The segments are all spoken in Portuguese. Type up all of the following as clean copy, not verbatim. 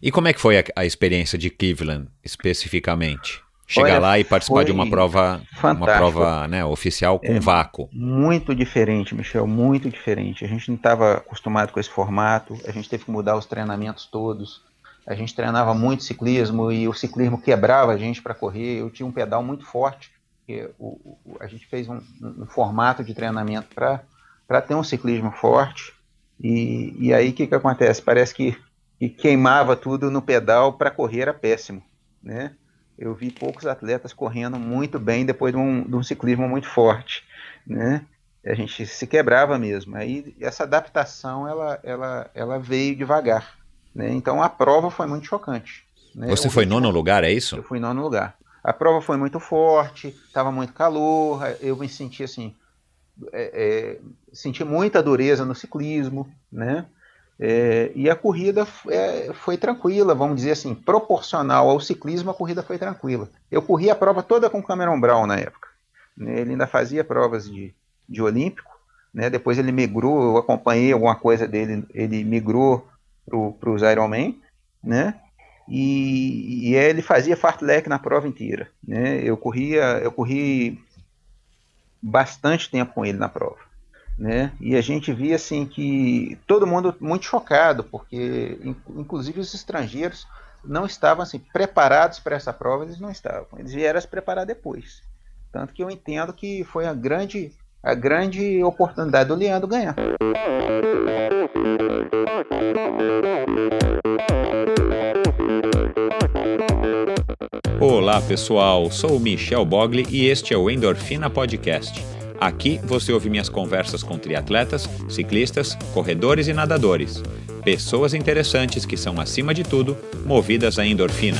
E como é que foi a experiência de Cleveland, especificamente? Chegar Olha, lá e participar de foi uma fantástico. prova, né, oficial É com vácuo. muito diferente, Michel, muito diferente. A gente não estava acostumado com esse formato, a gente teve que mudar os treinamentos todos. A gente treinava muito ciclismo e o ciclismo quebrava a gente para correr. Eu tinha um pedal muito forte. A gente fez um formato de treinamento para ter um ciclismo forte. E aí o que acontece? Parece que queimava tudo no pedal, para correr era péssimo, né? Eu vi poucos atletas correndo muito bem depois de um ciclismo muito forte, né? A gente se quebrava mesmo. Aí essa adaptação ela veio devagar, né? Então a prova foi muito chocante, né? O Você foi ritmo, nono lugar, é isso? eu fui em nono lugar. A prova foi muito forte, estava muito calor, eu me senti assim, senti muita dureza no ciclismo, né? E a corrida foi tranquila, vamos dizer assim, proporcional ao ciclismo, a corrida foi tranquila. Eu corri a prova toda com o Cameron Brown na época, né? Ele ainda fazia provas de olímpico, né? Depois ele migrou, eu acompanhei alguma coisa dele, ele migrou para os Ironman, né? E ele fazia fartlek na prova inteira, né? Eu corri bastante tempo com ele na prova, né? E a gente via assim que todo mundo muito chocado, porque inclusive os estrangeiros não estavam assim preparados para essa prova, eles não estavam. Eles vieram a se preparar depois. Tanto que eu entendo que foi a grande oportunidade do Leandro ganhar. Olá, pessoal. Sou o Michel Bogli e este é o Endorfina Podcast. Aqui você ouve minhas conversas com triatletas, ciclistas, corredores e nadadores. Pessoas interessantes que são, acima de tudo, movidas à endorfina.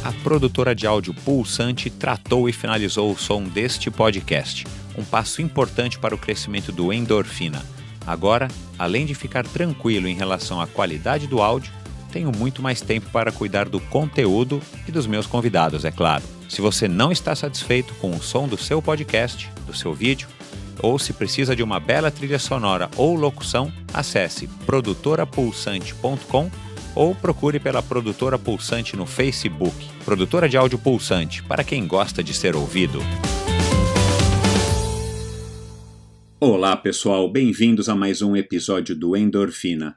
A produtora de áudio Pulsante tratou e finalizou o som deste podcast, um passo importante para o crescimento do Endorfina. Agora, além de ficar tranquilo em relação à qualidade do áudio, tenho muito mais tempo para cuidar do conteúdo e dos meus convidados, é claro. Se você não está satisfeito com o som do seu podcast, do seu vídeo, ou se precisa de uma bela trilha sonora ou locução, acesse produtorapulsante.com ou procure pela Produtora Pulsante no Facebook. Produtora de áudio Pulsante, para quem gosta de ser ouvido. Olá, pessoal. Bem-vindos a mais um episódio do Endorfina.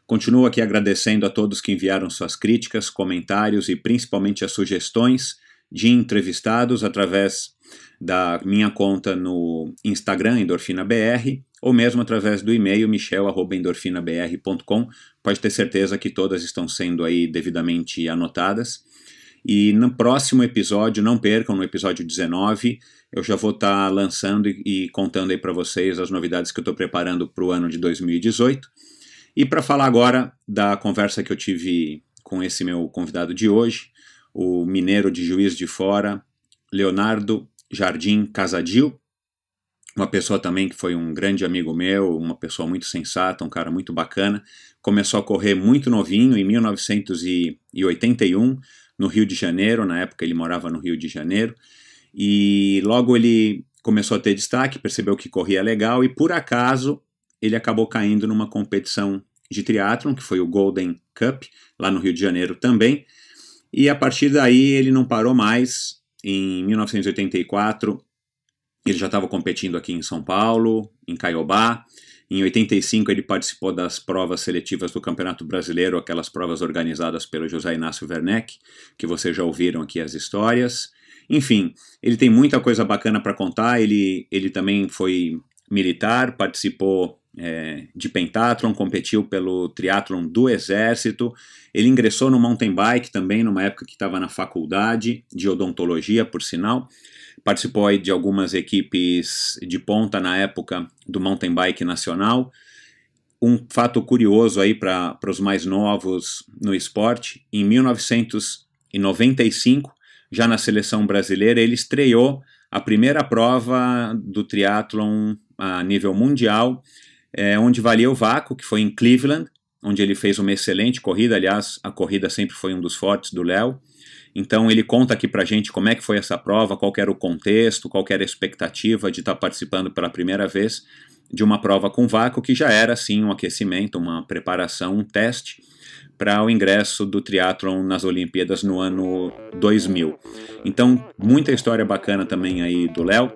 Continuo aqui agradecendo a todos que enviaram suas críticas, comentários e principalmente as sugestões de entrevistados através da minha conta no Instagram, EndorfinaBR, ou mesmo através do e-mail michel@endorfinabr.com. Pode ter certeza que todas estão sendo aí devidamente anotadas. E no próximo episódio, não percam, no episódio 19, eu já vou estar lançando e contando aí para vocês as novidades que eu estou preparando para o ano de 2018. E para falar agora da conversa que eu tive com esse meu convidado de hoje, o mineiro de Juiz de Fora, Leonardo Jardim Casadil, uma pessoa também que foi um grande amigo meu, uma pessoa muito sensata, um cara muito bacana. Começou a correr muito novinho, em 1981, no Rio de Janeiro. Na época ele morava no Rio de Janeiro, e logo ele começou a ter destaque, percebeu que corria legal, e por acaso ele acabou caindo numa competição de triatlon, que foi o Golden Cup, lá no Rio de Janeiro também, e a partir daí ele não parou mais. Em 1984, ele já estava competindo aqui em São Paulo, em Caiobá. Em 85 ele participou das provas seletivas do Campeonato Brasileiro, aquelas provas organizadas pelo José Inácio Werneck, que vocês já ouviram aqui as histórias. Enfim, ele tem muita coisa bacana para contar. Ele também foi militar, participou de pentathlon, competiu pelo triatlon do Exército. Ele ingressou no mountain bike também, numa época que estava na faculdade de odontologia, por sinal. Participou aí de algumas equipes de ponta na época do mountain bike nacional. Um fato curioso aí para os mais novos no esporte: em 1995, já na seleção brasileira, ele estreou a primeira prova do triatlon a nível mundial, onde valia o vácuo, que foi em Cleveland, onde ele fez uma excelente corrida. Aliás, a corrida sempre foi um dos fortes do Léo. Então ele conta aqui pra gente como é que foi essa prova, qual que era o contexto, qual que era a expectativa de estar participando pela primeira vez de uma prova com vácuo, que já era sim um aquecimento, uma preparação, um teste para o ingresso do triatlon nas Olimpíadas no ano 2000. Então, muita história bacana também aí do Léo.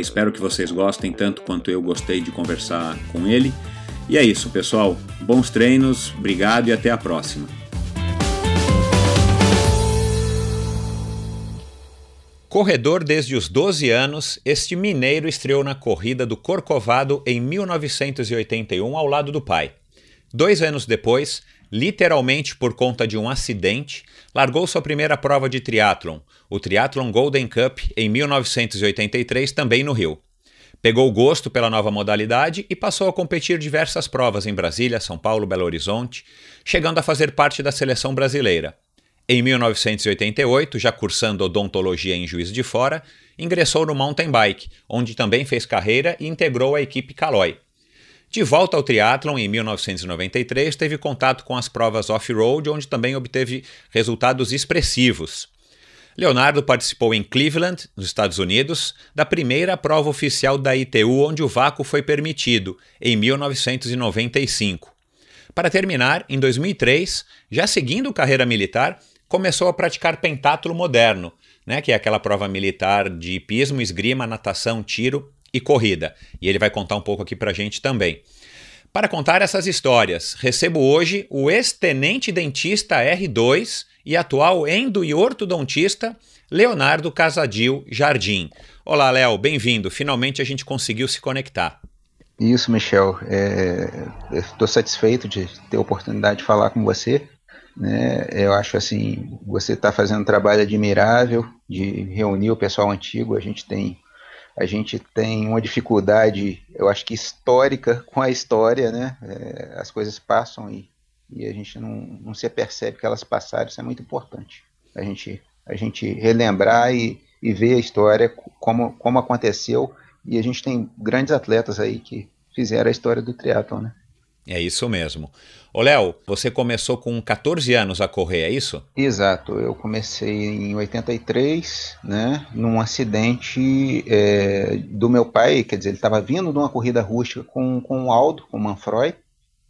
Espero que vocês gostem tanto quanto eu gostei de conversar com ele. E é isso, pessoal. Bons treinos, obrigado e até a próxima. Corredor desde os 12 anos, este mineiro estreou na corrida do Corcovado em 1981 ao lado do pai. 2 anos depois, literalmente por conta de um acidente, largou sua primeira prova de triatlon, o Triathlon Golden Cup, em 1983, também no Rio. Pegou gosto pela nova modalidade e passou a competir diversas provas em Brasília, São Paulo, Belo Horizonte, chegando a fazer parte da seleção brasileira. Em 1988, já cursando odontologia em Juiz de Fora, ingressou no mountain bike, onde também fez carreira e integrou a equipe Caloi. De volta ao triatlon, em 1993, teve contato com as provas off-road, onde também obteve resultados expressivos. Leonardo participou em Cleveland, nos Estados Unidos, da primeira prova oficial da ITU, onde o vácuo foi permitido, em 1995. Para terminar, em 2003, já seguindo carreira militar, começou a praticar pentatlo moderno, que é aquela prova militar de hipismo, esgrima, natação, tiro e corrida. E ele vai contar um pouco aqui pra gente também. Para contar essas histórias, recebo hoje o ex-tenente dentista R2 e atual endo e ortodontista Leonardo Casadil Jardim. Olá, Léo, bem-vindo. Finalmente a gente conseguiu se conectar. Isso, Michel. Estou satisfeito de ter a oportunidade de falar com você. Eu acho assim, você está fazendo um trabalho admirável de reunir o pessoal antigo. A gente tem uma dificuldade, eu acho que histórica com a história, né? As coisas passam e a gente não se apercebe que elas passaram. Isso é muito importante. A gente relembrar e ver a história, como aconteceu. E a gente tem grandes atletas aí que fizeram a história do triatlon, né? É isso mesmo. Ô, Léo, você começou com 14 anos a correr, é isso? Exato. Eu comecei em 83, né, num acidente do meu pai. Quer dizer, ele estava vindo de uma corrida rústica com o Aldo, com o Manfroy.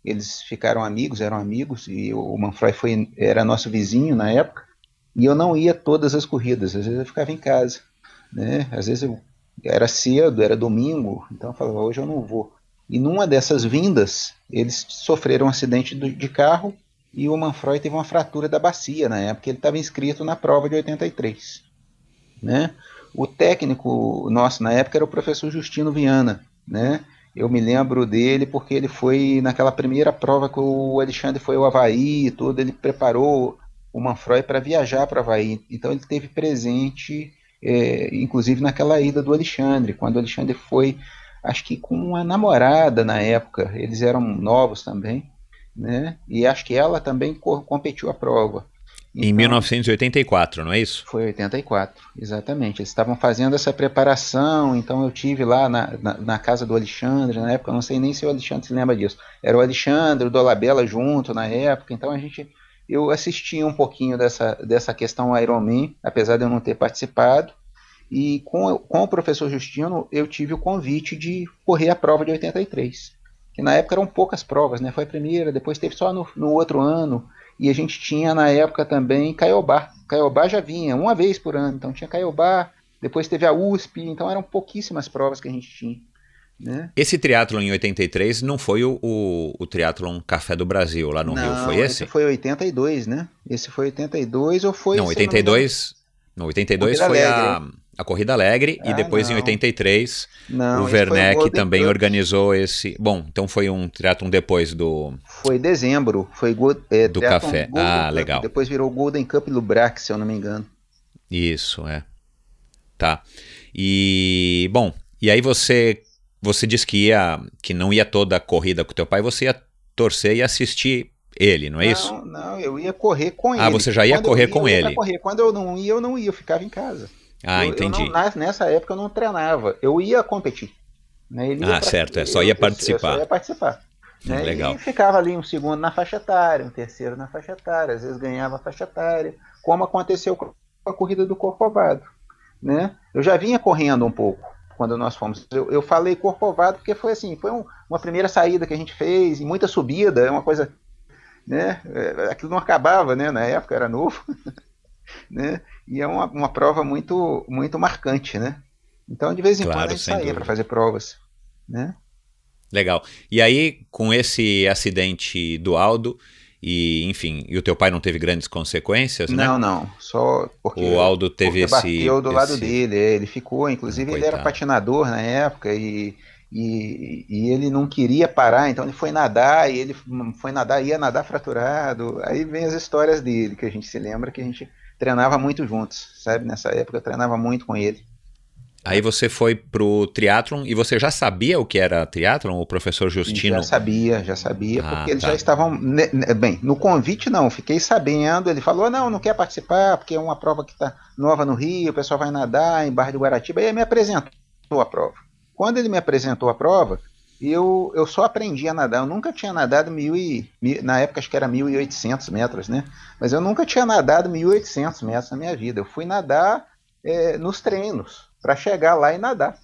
Eles ficaram amigos, eram amigos, e o Manfroy era nosso vizinho na época. E eu não ia todas as corridas, às vezes eu ficava em casa, né? Às vezes era cedo, era domingo, então eu falava, hoje eu não vou. E numa dessas vindas, eles sofreram um acidente de carro e o Manfroy teve uma fratura da bacia na época. Ele estava inscrito na prova de 83. Né? O técnico nosso na época era o professor Justino Viana. Né? Eu me lembro dele porque ele foi naquela primeira prova que o Alexandre foi ao Havaí e tudo, ele preparou o Manfroy para viajar para o Havaí. Então ele esteve presente, inclusive naquela ida do Alexandre, quando o Alexandre foi, acho que com uma namorada na época, eles eram novos também, né? E acho que ela também competiu a prova. Então, em 1984, não é isso? Foi 84, exatamente. Eles estavam fazendo essa preparação, então eu tive lá na casa do Alexandre, na época, eu não sei nem se o Alexandre se lembra disso. Era o Alexandre, o Dolabella junto na época, então eu assisti um pouquinho dessa questão Ironman, apesar de eu não ter participado. E com o professor Justino, eu tive o convite de correr a prova de 83. Que na época eram poucas provas, né? Foi a primeira, depois teve só no outro ano. E a gente tinha na época também Caiobá. Caiobá já vinha uma vez por ano, então tinha Caiobá, depois teve a USP, então eram pouquíssimas provas que a gente tinha. Né? Esse triatlon em 83 não foi o triatlon Café do Brasil lá no Rio, foi esse? Esse foi 82, né? Esse foi 82 ou foi... Não, 82 foi a Corrida Alegre, e depois não. Em 83 o Werneck também organizou esse... Bom, então foi um triatlon depois do... Foi dezembro, foi do Café. Golden legal. Cup, depois virou Golden Cup Lubrac, se eu não me engano. Isso, Tá. E, bom, e aí você disse que não ia toda a corrida com o teu pai, você ia torcer e assistir ele, não é isso? Não, eu ia correr com ele. Você já ia correr com ele. Quando eu não ia, eu ficava em casa. Entendi. Nessa época eu não treinava, eu ia competir. Né? Certo, só ia participar. Eu só ia participar. né? Legal. E ficava ali um segundo na faixa etária, um terceiro na faixa etária, às vezes ganhava a faixa etária, como aconteceu com a corrida do Corcovado, né? Eu já vinha correndo um pouco quando nós fomos. Eu falei Corcovado porque foi assim, foi uma primeira saída que a gente fez, e muita subida, é uma coisa, né? Aquilo não acabava, né? Na época era novo, né? E é uma prova muito, muito marcante, né? Então, de vez em quando a Claro, gente sem saía para dúvida. fazer provas, né? Legal. E aí, com esse acidente do Aldo, e enfim, e o teu pai não teve grandes consequências, né? Não, não, só O Aldo teve porque bateu do lado esse... dele, ele ficou, inclusive ele era Coitado. patinador na época e ele não queria parar, então ele foi nadar e ele foi nadar, ia nadar fraturado. Aí vem as histórias dele, que a gente se lembra que a gente treinava muito juntos, sabe? Nessa época eu treinava muito com ele. Aí você foi pro triatlon e você já sabia o que era triatlon? O professor E já Justino... sabia, já sabia, porque Ah, eles já tá. estavam. Bem, no convite não, fiquei sabendo. Ele falou: não, não quer participar, porque é uma prova que está nova no Rio, o pessoal vai nadar em Barra do Guaratiba. Aí ele me apresentou a prova. Quando ele me apresentou a prova, eu só aprendi a nadar. Eu nunca tinha nadado na época acho que era 1.800 metros, né? Mas eu nunca tinha nadado 1.800 metros na minha vida. Eu fui nadar nos treinos, para chegar lá e nadar,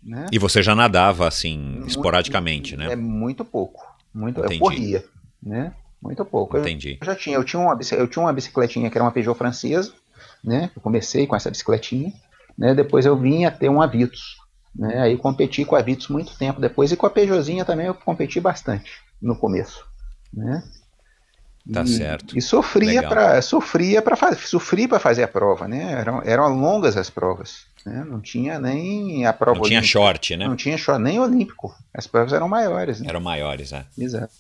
né? E você já nadava, assim, Muito, esporadicamente, né? muito pouco. Eu Entendi, corria, né? Muito pouco. entendi. Eu tinha uma bicicletinha que era uma Peugeot francesa, né? Eu comecei com essa bicicletinha, né? Depois eu vim a ter uma Vitos, né? Aí competi com a Vitos muito tempo depois e com a Peugeotzinha também eu competi bastante no começo, né? Tá certo. E sofria Legal. para sofri para fazer a prova, né? Eram longas as provas, né? Não tinha nem a Não prova tinha olímpica, short, né? não tinha só nem olímpico. As provas eram maiores, né? Eram maiores, né? Exato.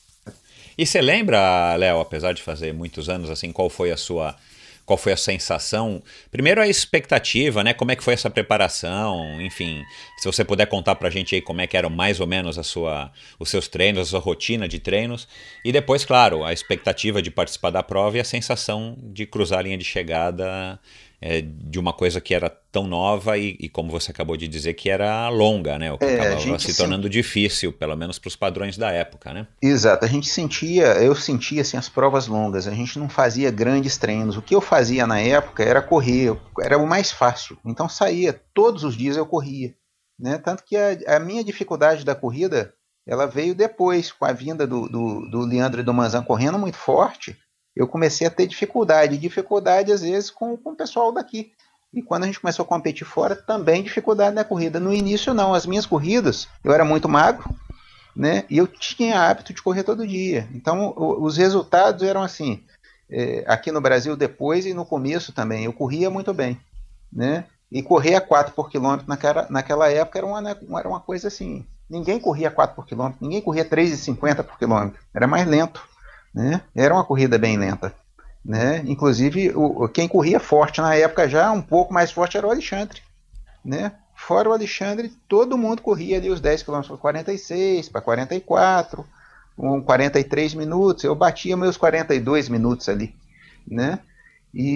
E você lembra, Léo, apesar de fazer muitos anos, assim, qual foi a sensação? Primeiro a expectativa, né? Como é que foi essa preparação? Enfim, se você puder contar pra gente aí como é que eram mais ou menos os seus treinos, a sua rotina de treinos. E depois, claro, a expectativa de participar da prova e a sensação de cruzar a linha de chegada de uma coisa que era tão nova e como você acabou de dizer, que era longa, né? O que A acabava gente se tornando difícil, pelo menos para os padrões da época, né? Exato, eu sentia assim as provas longas, a gente não fazia grandes treinos. O que eu fazia na época era correr, era o mais fácil. Então saía, todos os dias eu corria, né? Tanto que a minha dificuldade da corrida, ela veio depois, com a vinda do Leandro e do Manzan correndo muito forte, eu comecei a ter dificuldade às vezes com o pessoal daqui. E quando a gente começou a competir fora, também dificuldade na corrida. No início não, as minhas corridas, eu era muito magro, né? E eu tinha hábito de correr todo dia. Então, os resultados eram assim, aqui no Brasil depois e no começo também, eu corria muito bem, né? E correr a 4 por quilômetro naquela época era uma coisa assim, ninguém corria 4 por quilômetro, ninguém corria 3,50 por quilômetro, era mais lento, né? Era uma corrida bem lenta, né? Inclusive, quem corria forte na época já, um pouco mais forte, era o Alexandre, né? Fora o Alexandre, todo mundo corria ali os 10 km para 46, para 44, com 43 minutos. Eu batia meus 42 minutos ali, né?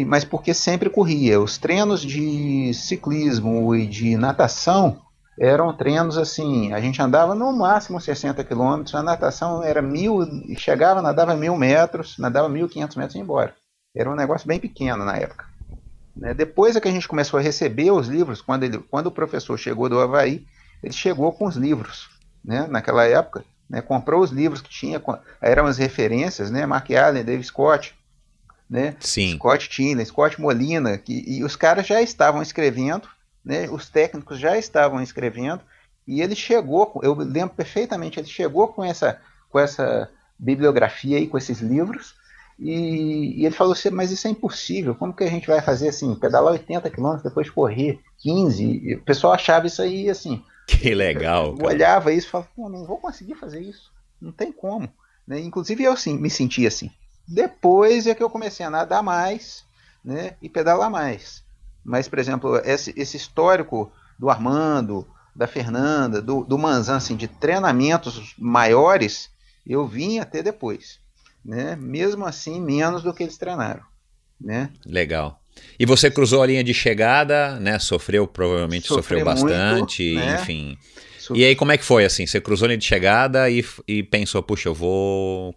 Mas porque sempre corria. Os treinos de ciclismo e de natação eram treinos assim, a gente andava no máximo 60 quilômetros, a natação era 1.000, chegava, nadava 1.000 metros, nadava 1.500 metros e ia embora. Era um negócio bem pequeno na época. Né? Depois é que a gente começou a receber os livros, quando o professor chegou do Havaí, ele chegou com os livros, né? Naquela época, né? Comprou os livros que tinha, eram as referências, né? Mark Allen, Dave Scott, né? Sim. Scott Tinley, Scott Molina, e os caras já estavam escrevendo, né? Os técnicos já estavam escrevendo, e ele chegou, eu lembro perfeitamente, ele chegou com essa bibliografia aí, com esses livros, e ele falou assim, mas isso é impossível, como que a gente vai fazer assim, pedalar 80 quilômetros, depois correr 15? E o pessoal achava isso aí assim. Que legal, Eu cara. olhava isso e falava, pô, não vou conseguir fazer isso, não tem como. Né? Inclusive eu sim, me sentia assim. Depois é que eu comecei a nadar mais, né, e pedalar mais. Mas, por exemplo, esse histórico do Armando, da Fernanda, do Manzan, assim, de treinamentos maiores, eu vim até depois. Né? Mesmo assim, menos do que eles treinaram. Né? Legal. E você cruzou a linha de chegada, né? Provavelmente sofreu muito, bastante, né? enfim. E aí como é que foi assim? Você cruzou linha de chegada e pensou, puxa,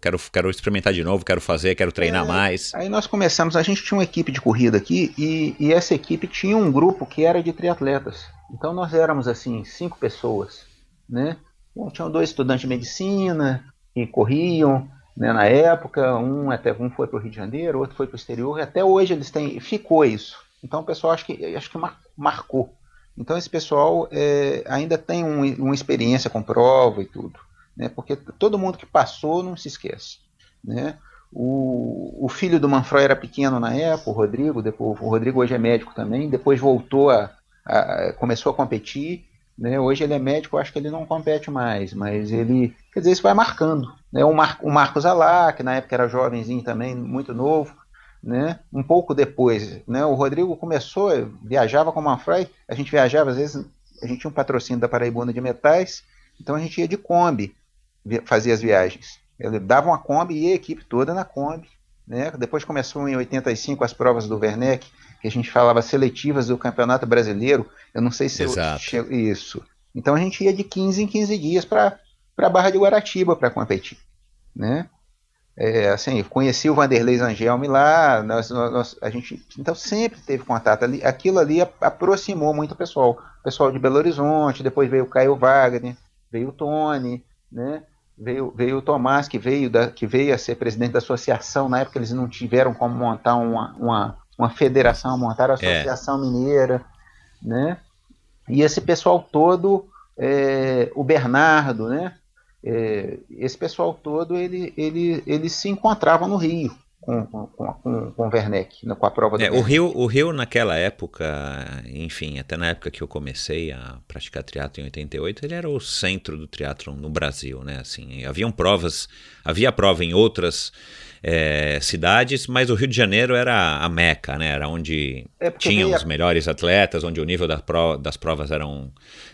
quero experimentar de novo, quero fazer, quero treinar mais. Aí nós começamos, a gente tinha uma equipe de corrida aqui e essa equipe tinha um grupo que era de triatletas. Então nós éramos assim 5 pessoas, né? Tinham 2 estudantes de medicina que corriam, né, na época, um foi para o Rio de Janeiro, outro foi para o exterior, e até hoje ficou isso. Então o pessoal acho que marcou. Então esse pessoal ainda tem uma experiência com prova e tudo, né? Porque todo mundo que passou não se esquece, né? O filho do Manfroy era pequeno na época, o Rodrigo hoje é médico também, depois voltou começou a competir, né? Hoje ele é médico, acho que ele não compete mais, mas ele, quer dizer, isso vai marcando, né? O Marcos Alá, que na época era jovenzinho também, muito novo, né? Um pouco depois, né? O Rodrigo começou, viajava com o Manfroy, a gente viajava, às vezes, a gente tinha um patrocínio da Paraibuna de Metais, então a gente ia de Kombi, fazia as viagens. Ele dava uma Kombi e a equipe toda na Kombi, né? Depois começou em 85 as provas do Werneck, que a gente falava seletivas do Campeonato Brasileiro, eu não sei se isso. Então a gente ia de 15 em 15 dias para a Barra de Guaratiba para competir, né? Assim, conheci o Vanderlei Zangelmi lá, a gente então sempre teve contato ali, aquilo ali aproximou muito o pessoal de Belo Horizonte, depois veio o Caio Wagner, veio o Tony, né? Veio o Tomás, que veio a ser presidente da associação, na época eles não tiveram como montar uma federação, montaram a Associação Mineira, né? E esse pessoal todo, o Bernardo, né? Esse pessoal todo, ele se encontrava no Rio com o Werneck, com a prova do Werneck. O Rio naquela época, enfim, até na época que eu comecei a praticar triatlo em 88, ele era o centro do triatlon no Brasil, né? Assim, havia prova em outras cidades, mas o Rio de Janeiro era a meca, né? Era onde tinham os melhores atletas, onde o nível das provas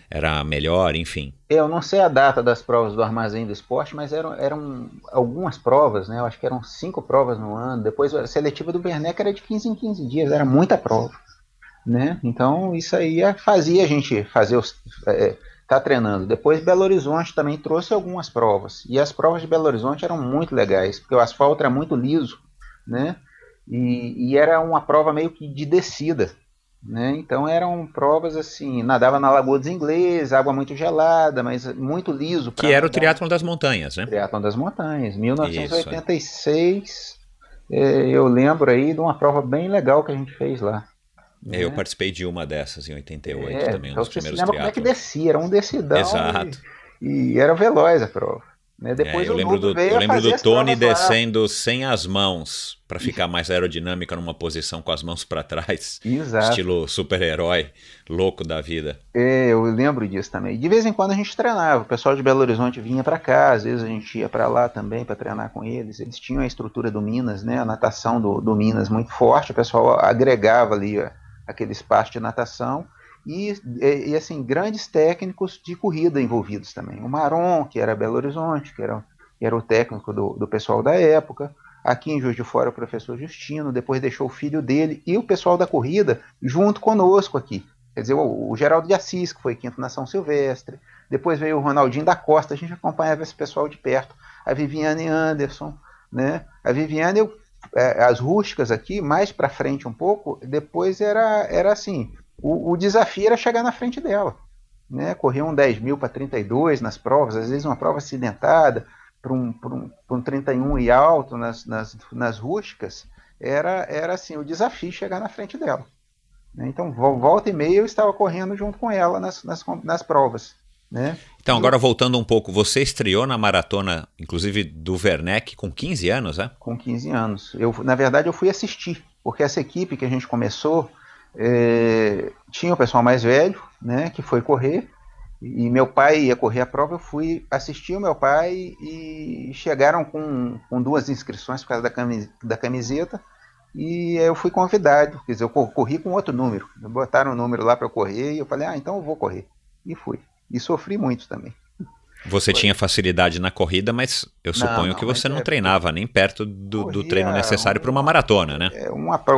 era melhor, enfim. Eu não sei a data das provas do Armazém do Esporte, mas eram algumas provas, né? Eu acho que eram 5 provas no ano. Depois a seletiva do Werneck era de 15 em 15 dias, era muita prova, né? Então isso aí fazia a gente tá treinando. Depois Belo Horizonte também trouxe algumas provas, e as provas de Belo Horizonte eram muito legais, porque o asfalto era muito liso, né? E era uma prova meio que de descida, né? Então eram provas assim, nadava na Lagoa dos Ingleses, água muito gelada, mas muito liso. Que era o triatlon das montanhas, né? Triatlon das montanhas, 1986. Eu lembro aí de uma prova bem legal que a gente fez lá. Eu participei de uma dessas em 88 também, um dos primeiros triatlons. Como é que descia? Era um decidão. Exato. E era veloz a prova. Né? Depois eu lembro do Tony descendo sem as mãos para ficar mais aerodinâmica numa posição com as mãos para trás. Exato. Estilo super-herói, louco da vida. Eu lembro disso também. De vez em quando a gente treinava. O pessoal de Belo Horizonte vinha para cá, às vezes a gente ia para lá também para treinar com eles. Eles tinham a estrutura do Minas, né? A natação do Minas muito forte. O pessoal agregava ali aquele espaço de natação. E assim, grandes técnicos de corrida envolvidos também. O Maron, que era Belo Horizonte, que era o técnico do pessoal da época. Aqui em Juiz de Fora, o professor Justino, depois deixou o filho dele e o pessoal da corrida junto conosco aqui. Quer dizer, o Geraldo de Assis, que foi quinto na São Silvestre. Depois veio o Ronaldinho da Costa, a gente acompanhava esse pessoal de perto. A Viviane Anderson, né? A Viviane, as rústicas aqui, mais para frente um pouco, depois era assim... O desafio era chegar na frente dela, né? Correr um 10 mil para 32 nas provas, às vezes uma prova acidentada, para um 31 e alto nas rústicas, era assim, o desafio chegar na frente dela. Né? Então, volta e meia eu estava correndo junto com ela nas provas. Né? Então, agora voltando um pouco, você estreou na maratona, inclusive do Werneck, com 15 anos, né? Com 15 anos. Na verdade, eu fui assistir, porque essa equipe que a gente começou... tinha o pessoal mais velho, né, que foi correr, e meu pai ia correr a prova, eu fui assistir o meu pai e chegaram com 2 inscrições por causa da camiseta, e eu fui convidado, quer dizer, eu corri com outro número, botaram um número lá para eu correr, e eu falei, então eu vou correr, e fui, e sofri muito também. Você tinha facilidade na corrida, mas eu suponho que você não treinava nem perto do treino necessário para uma maratona, né?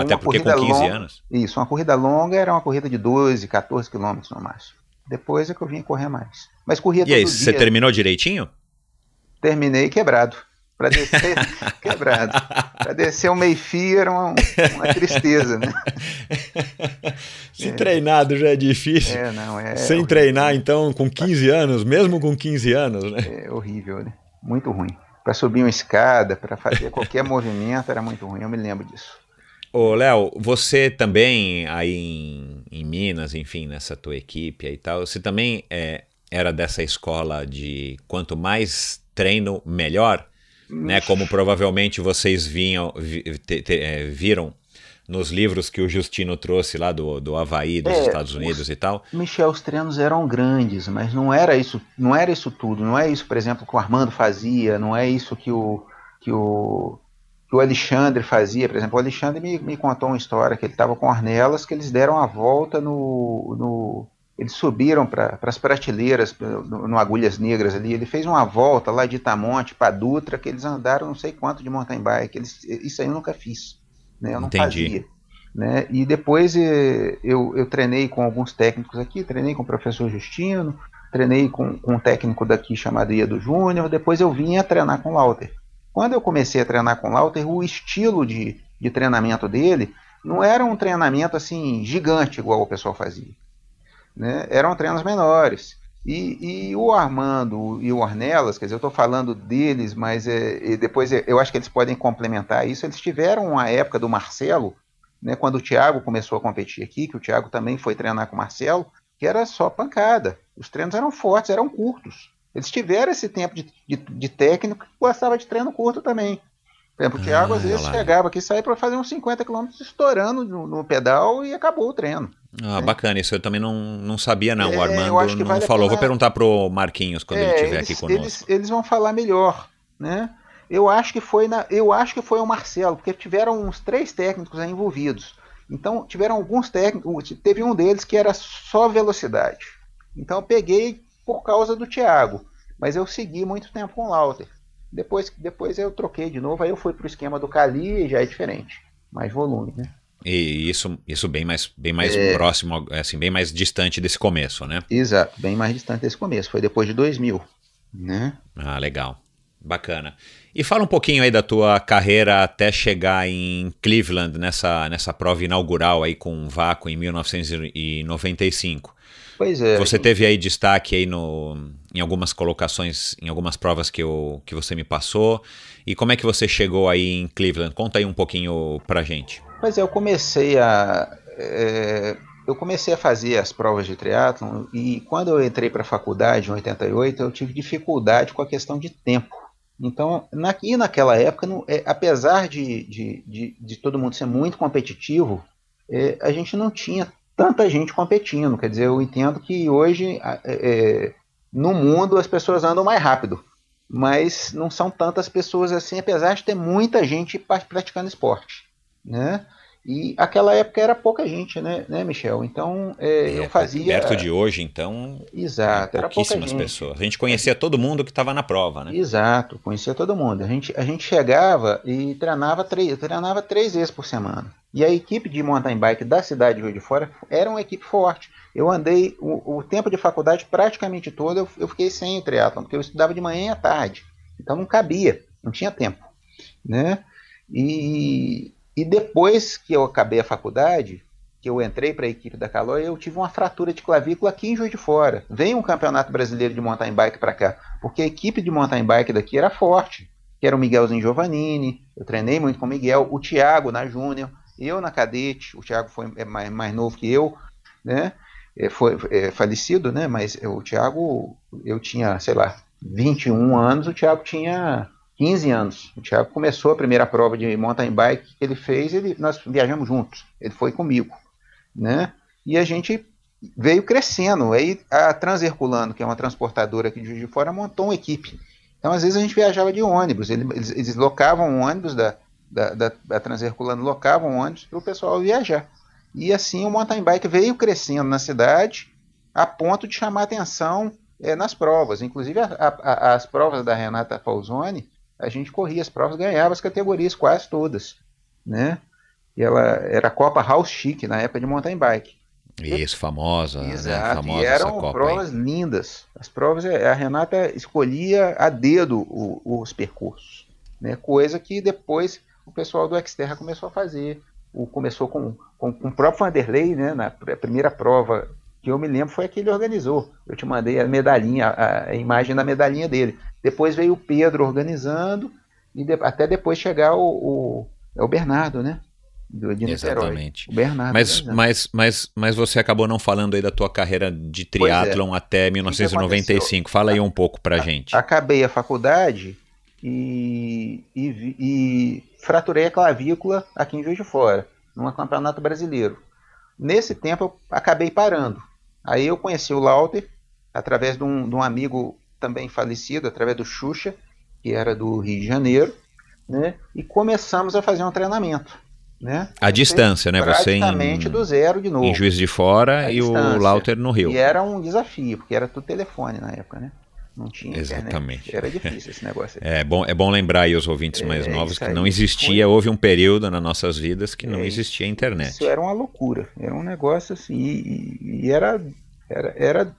Até porque com 15 anos. Isso, uma corrida longa era uma corrida de 12, 14 quilômetros no máximo. Depois é que eu vim correr mais. Mas corria E aí, todo você dia. terminou direitinho? Terminei quebrado. Para descer, quebrado. Para descer o meio-fio era uma tristeza, né? Se treinado já é difícil. Não, é Sem horrível, treinar, né? então, com 15 anos, mesmo com 15 anos, né? É horrível, né? Muito ruim. Para subir uma escada, para fazer qualquer movimento, era muito ruim. Eu me lembro disso. Ô, Léo, você também aí em Minas, enfim, nessa tua equipe aí e tal, você também era dessa escola de quanto mais treino, melhor? Né? Como provavelmente vocês viram nos livros que o Justino trouxe lá do Havaí, dos Estados Unidos e tal. Michel, os treinos eram grandes, mas não era isso tudo. Não é isso, por exemplo, que o Armando fazia, não é isso que o Alexandre fazia. Por exemplo, o Alexandre me contou uma história que ele estava com Ornelas, que eles deram a volta eles subiram para as prateleiras no Agulhas Negras ali. Ele fez uma volta lá de Itamonte para Dutra, que eles andaram não sei quanto de mountain bike. Isso aí eu nunca fiz, né? Eu não fazia. Né? E depois eu treinei com alguns técnicos aqui, treinei com o professor Justino, treinei com um técnico daqui chamado Iedo Júnior. Depois eu vinha treinar com o Lauter. Quando eu comecei a treinar com o Lauter, o estilo de treinamento dele não era um treinamento assim gigante igual o pessoal fazia, né? Eram treinos menores. E o Armando e o Ornelas, quer dizer, eu estou falando deles, mas depois eu acho que eles podem complementar isso. Eles tiveram uma época do Marcelo, né, quando o Thiago começou a competir aqui, que o Thiago também foi treinar com o Marcelo, que era só pancada. Os treinos eram fortes, eram curtos. Eles tiveram esse tempo de técnico que gostava de treino curto também. Por exemplo, o Thiago às vezes chegava aqui, saía para fazer uns 50 km estourando no pedal e acabou o treino. Bacana, isso eu também não sabia não, o Armando não vale falou. Vou perguntar pro Marquinhos quando ele estiver aqui conosco. Eles vão falar melhor, né? Eu acho que foi o Marcelo, porque tiveram uns 3 técnicos aí envolvidos. Então tiveram alguns técnicos, teve um deles que era só velocidade. Então eu peguei por causa do Thiago, mas eu segui muito tempo com o Lauter. Depois eu troquei de novo, aí eu fui pro esquema do Cali e já é diferente, mais volume, né? E isso bem mais próximo, assim, bem mais distante desse começo, né? Exato, bem mais distante desse começo, foi depois de 2000, né? Ah, legal, bacana. E fala um pouquinho aí da tua carreira até chegar em Cleveland, nessa prova inaugural aí com o vácuo em 1995. Pois é. Você teve aí destaque aí em algumas colocações, em algumas provas que você me passou. E como é que você chegou aí em Cleveland? Conta aí um pouquinho pra gente. Pois é, eu comecei a fazer as provas de triatlon e quando eu entrei para a faculdade em 88, eu tive dificuldade com a questão de tempo. Então, naquela época, apesar de todo mundo ser muito competitivo, a gente não tinha tanta gente competindo. Quer dizer, eu entendo que hoje no mundo as pessoas andam mais rápido, mas não são tantas pessoas assim, apesar de ter muita gente praticando esporte, né? E aquela época era pouca gente, né Michel? Então eu fazia... Perto de hoje, então, exato, era pouquíssimas pessoas. A gente conhecia todo mundo que estava na prova, né? Exato, conhecia todo mundo. A gente chegava e treinava 3 vezes por semana. E a equipe de mountain bike da cidade de Juiz de Fora era uma equipe forte. Eu andei o tempo de faculdade praticamente todo, eu fiquei sem o triatlon, porque eu estudava de manhã e à tarde. Então não cabia, não tinha tempo, né? E depois que eu acabei a faculdade, que eu entrei para a equipe da Caloi, eu tive uma fratura de clavícula aqui em Juiz de Fora. Veio um campeonato brasileiro de mountain bike para cá, porque a equipe de mountain bike daqui era forte, que era o Miguelzinho Giovannini, eu treinei muito com o Miguel, o Thiago na Júnior, eu na cadete, o Thiago foi mais novo que eu, né? Foi falecido, né? Mas o Thiago, eu tinha, sei lá, 21 anos, o Thiago tinha 15 anos. O Thiago começou a primeira prova de mountain bike que ele fez, nós viajamos juntos, ele foi comigo, né? E a gente veio crescendo. Aí a Transherculano, que é uma transportadora aqui de Juiz de Fora, montou uma equipe. Então, às vezes, a gente viajava de ônibus. Eles locavam um ônibus da Transherculano, locavam um ônibus para o pessoal viajar. E assim o mountain bike veio crescendo na cidade a ponto de chamar atenção nas provas. Inclusive, as provas da Renata Falzoni, a gente corria as provas, ganhava as categorias quase todas, né? E ela era a Copa House Chic na época de mountain bike. Isso, famosa, né? Exato, Famosa e essa eram Copa aí. provas lindas. As provas, a Renata escolhia a dedo os percursos, né? Coisa que depois o pessoal do Xterra começou a fazer. Começou com o próprio Vanderlei, né? Na primeira prova que eu me lembro foi a que ele organizou. Eu te mandei a medalhinha, a imagem da medalhinha dele. Depois veio o Pedro organizando, e até depois chegar é o Bernardo, né? De Niterói. Exatamente. O Bernardo. Mas você acabou não falando aí da tua carreira de triatlon até Que 1995. Fala aí um pouco pra gente. Acabei a faculdade e fraturei a clavícula aqui em Juiz de Fora, num campeonato brasileiro. Nesse tempo eu acabei parando. Aí eu conheci o Lauter através de um amigo também falecido, através do Xuxa, que era do Rio de Janeiro, né? E começamos a fazer um treinamento, né? À distância, né? Você praticamente do zero de novo. Em Juiz de Fora e o Lauter no Rio. E era um desafio, porque era tudo telefone na época, né? Não tinha Exatamente. internet. Era difícil esse negócio aí. É bom lembrar aí os ouvintes mais novos que não existia, houve um período nas nossas vidas que não existia internet. Isso era uma loucura, era um negócio assim, e era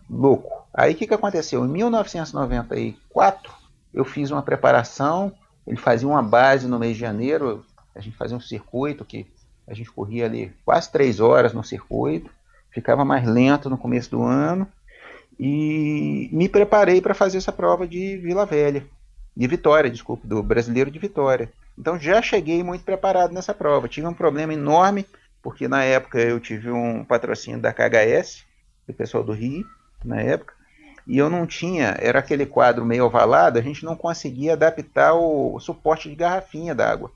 louco. Aí o que aconteceu? Em 1994, eu fiz uma preparação, ele fazia uma base no mês de janeiro, a gente fazia um circuito que a gente corria ali quase 3 horas no circuito, ficava mais lento no começo do ano, e me preparei para fazer essa prova de Vila Velha, de Vitória, desculpe, do Brasileiro de Vitória. Então já cheguei muito preparado nessa prova. Tive um problema enorme, porque na época eu tive um patrocínio da KHS, do pessoal do Rio, na época, e eu não tinha, era aquele quadro meio ovalado, a gente não conseguia adaptar o suporte de garrafinha d'água.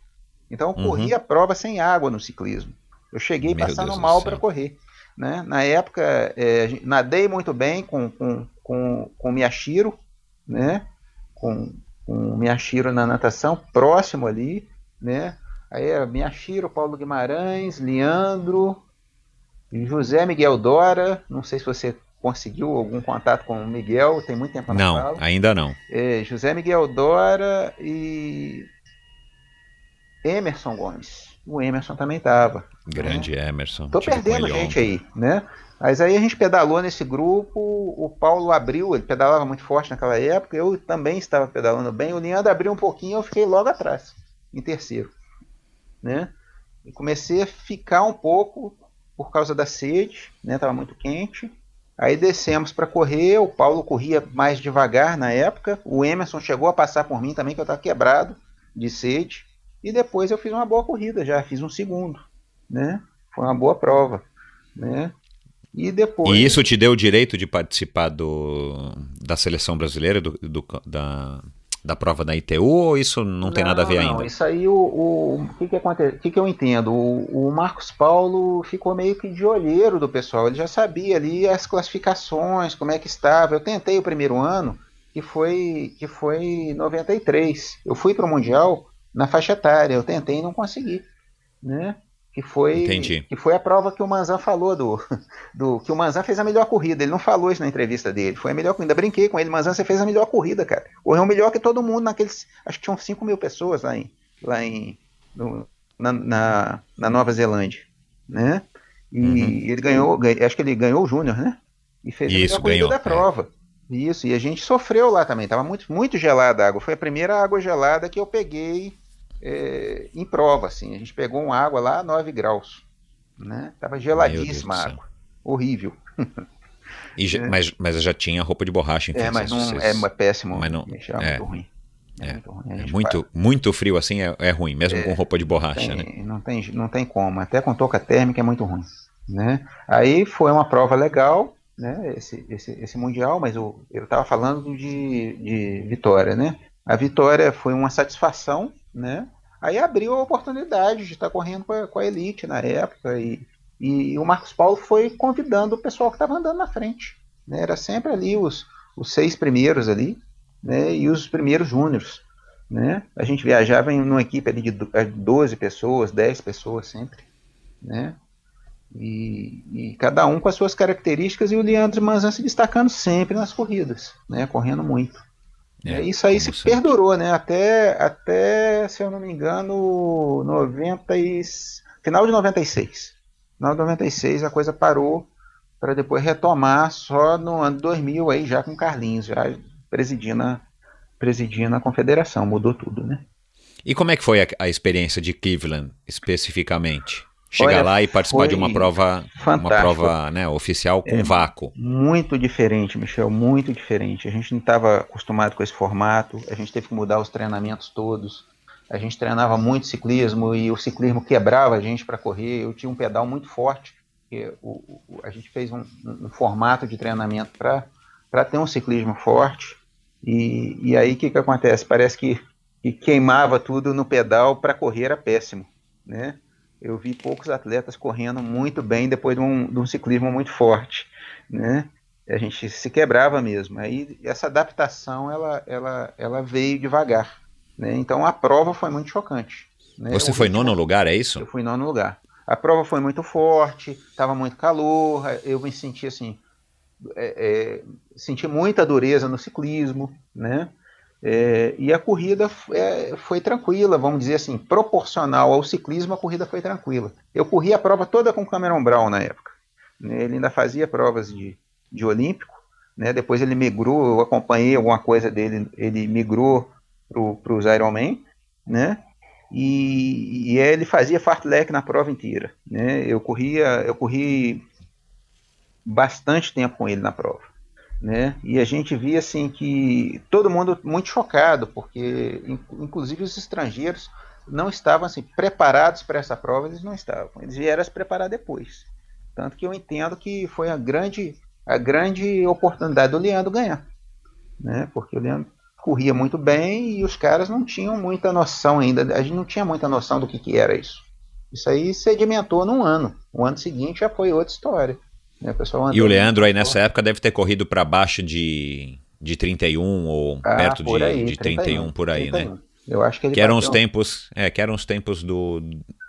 Então eu corri a prova sem água no ciclismo. Eu cheguei passando mal para correr. Né? Na época, nadei muito bem com Miyashiro, né? com Miyashiro na natação, próximo ali, né? Aí era Miyashiro, Paulo Guimarães, Leandro, José Miguel Dora, não sei se você conseguiu algum contato com o Miguel, tem muito tempo não falo. Ainda não. José Miguel Dora e Emerson Gomes. O Emerson também estava. Grande Emerson. Tô perdendo gente aí, né? Mas aí a gente pedalou nesse grupo, o Paulo abriu, ele pedalava muito forte naquela época, eu também estava pedalando bem, o Leandro abriu um pouquinho, eu fiquei logo atrás, em terceiro, né? E comecei a ficar um pouco por causa da sede, né? Tava muito quente. Aí descemos para correr, o Paulo corria mais devagar na época, o Emerson chegou a passar por mim também, que eu estava quebrado de sede. E depois eu fiz uma boa corrida já, fiz um segundo, né? Foi uma boa prova, né? E depois... E isso te deu o direito de participar da seleção brasileira, da prova da ITU, ou isso não tem nada a ver ainda? Não, isso aí, o que acontece? O que eu entendo? O Marcos Paulo ficou meio que de olheiro do pessoal, ele já sabia ali as classificações, como é que estava. Eu tentei o primeiro ano, que foi 93. Eu fui para o Mundial na faixa etária, eu tentei e não consegui, né? Que foi a prova que o Manzan falou que o Manzan fez a melhor corrida. Ele não falou isso na entrevista dele. Foi a melhor corrida. Brinquei com ele, Manzan, você fez a melhor corrida, cara. Correu melhor que todo mundo naqueles. Acho que tinham 5 mil pessoas na Nova Zelândia, né? E ele ganhou, acho que ele ganhou o Júnior, né? E fez a melhor corrida da prova. Isso, e a gente sofreu lá também. Tava muito, muito gelada a água. Foi a primeira água gelada que eu peguei em prova, assim. A gente pegou uma água lá a 9 graus, né? Tava geladíssima a água, horrível. Mas já tinha roupa de borracha, enfim. Mas não é péssimo, mas não, muito ruim. Muito frio assim é ruim, mesmo com roupa de borracha, né? Não tem como, até com touca térmica é muito ruim, né? Aí foi uma prova legal, né? Esse mundial, mas eu estava falando de Vitória, né? A Vitória foi uma satisfação, né? Aí abriu a oportunidade de estar correndo com a elite na época e o Marcos Paulo foi convidando o pessoal que estava andando na frente, né? Era sempre ali os 6 primeiros ali, né? E os primeiros júniores, né? A gente viajava em uma equipe ali de 12 pessoas, 10 pessoas sempre, né? E cada um com as suas características, e o Leandro Manzan se destacando sempre nas corridas, né? Correndo muito. Isso aí se perdurou, né? Até, se eu não me engano, final de 96. Final de 96 a coisa parou para depois retomar só no ano 2000, aí já com o Carlinhos, já presidindo a confederação, mudou tudo, né? E como é que foi a experiência de Cleveland, especificamente? Chegar Olha, lá e participar de foi uma fantástico. prova, né, oficial com vácuo. Muito diferente, Michel, muito diferente. A gente não estava acostumado com esse formato, a gente teve que mudar os treinamentos todos. A gente treinava muito ciclismo e o ciclismo quebrava a gente para correr. Eu tinha um pedal muito forte, a gente fez um formato de treinamento para ter um ciclismo forte. E aí o que acontece? Parece que queimava tudo no pedal, para correr era péssimo, né? Eu vi poucos atletas correndo muito bem depois de um ciclismo muito forte, né? A gente se quebrava mesmo. Aí essa adaptação ela veio devagar, né? Então a prova foi muito chocante, né? Você foi nono lugar, é isso? Eu fui nono lugar. A prova foi muito forte, estava muito calor, eu me senti assim, senti muita dureza no ciclismo, né? E a corrida foi tranquila, vamos dizer assim, proporcional ao ciclismo, a corrida foi tranquila. Eu corri a prova toda com o Cameron Brown na época, né? Ele ainda fazia provas de olímpico, né? Depois ele migrou, eu acompanhei alguma coisa dele, ele migrou para os Ironman, né? E ele fazia fartlek na prova inteira, né? Eu corri bastante tempo com ele na prova, né? E a gente via assim que todo mundo muito chocado, porque inclusive os estrangeiros não estavam assim preparados para essa prova, eles não estavam, eles vieram se preparar depois. Tanto que eu entendo que foi a grande oportunidade do Leandro ganhar, né? Porque o Leandro corria muito bem e os caras não tinham muita noção ainda, a gente não tinha muita noção do que era isso. Isso aí sedimentou num ano. O ano seguinte já foi outra história. E o Leandro aí nessa época deve ter corrido para baixo de 31 ou perto por aí, de 31 por aí, 31. né? Eu acho que ele eram os tempos,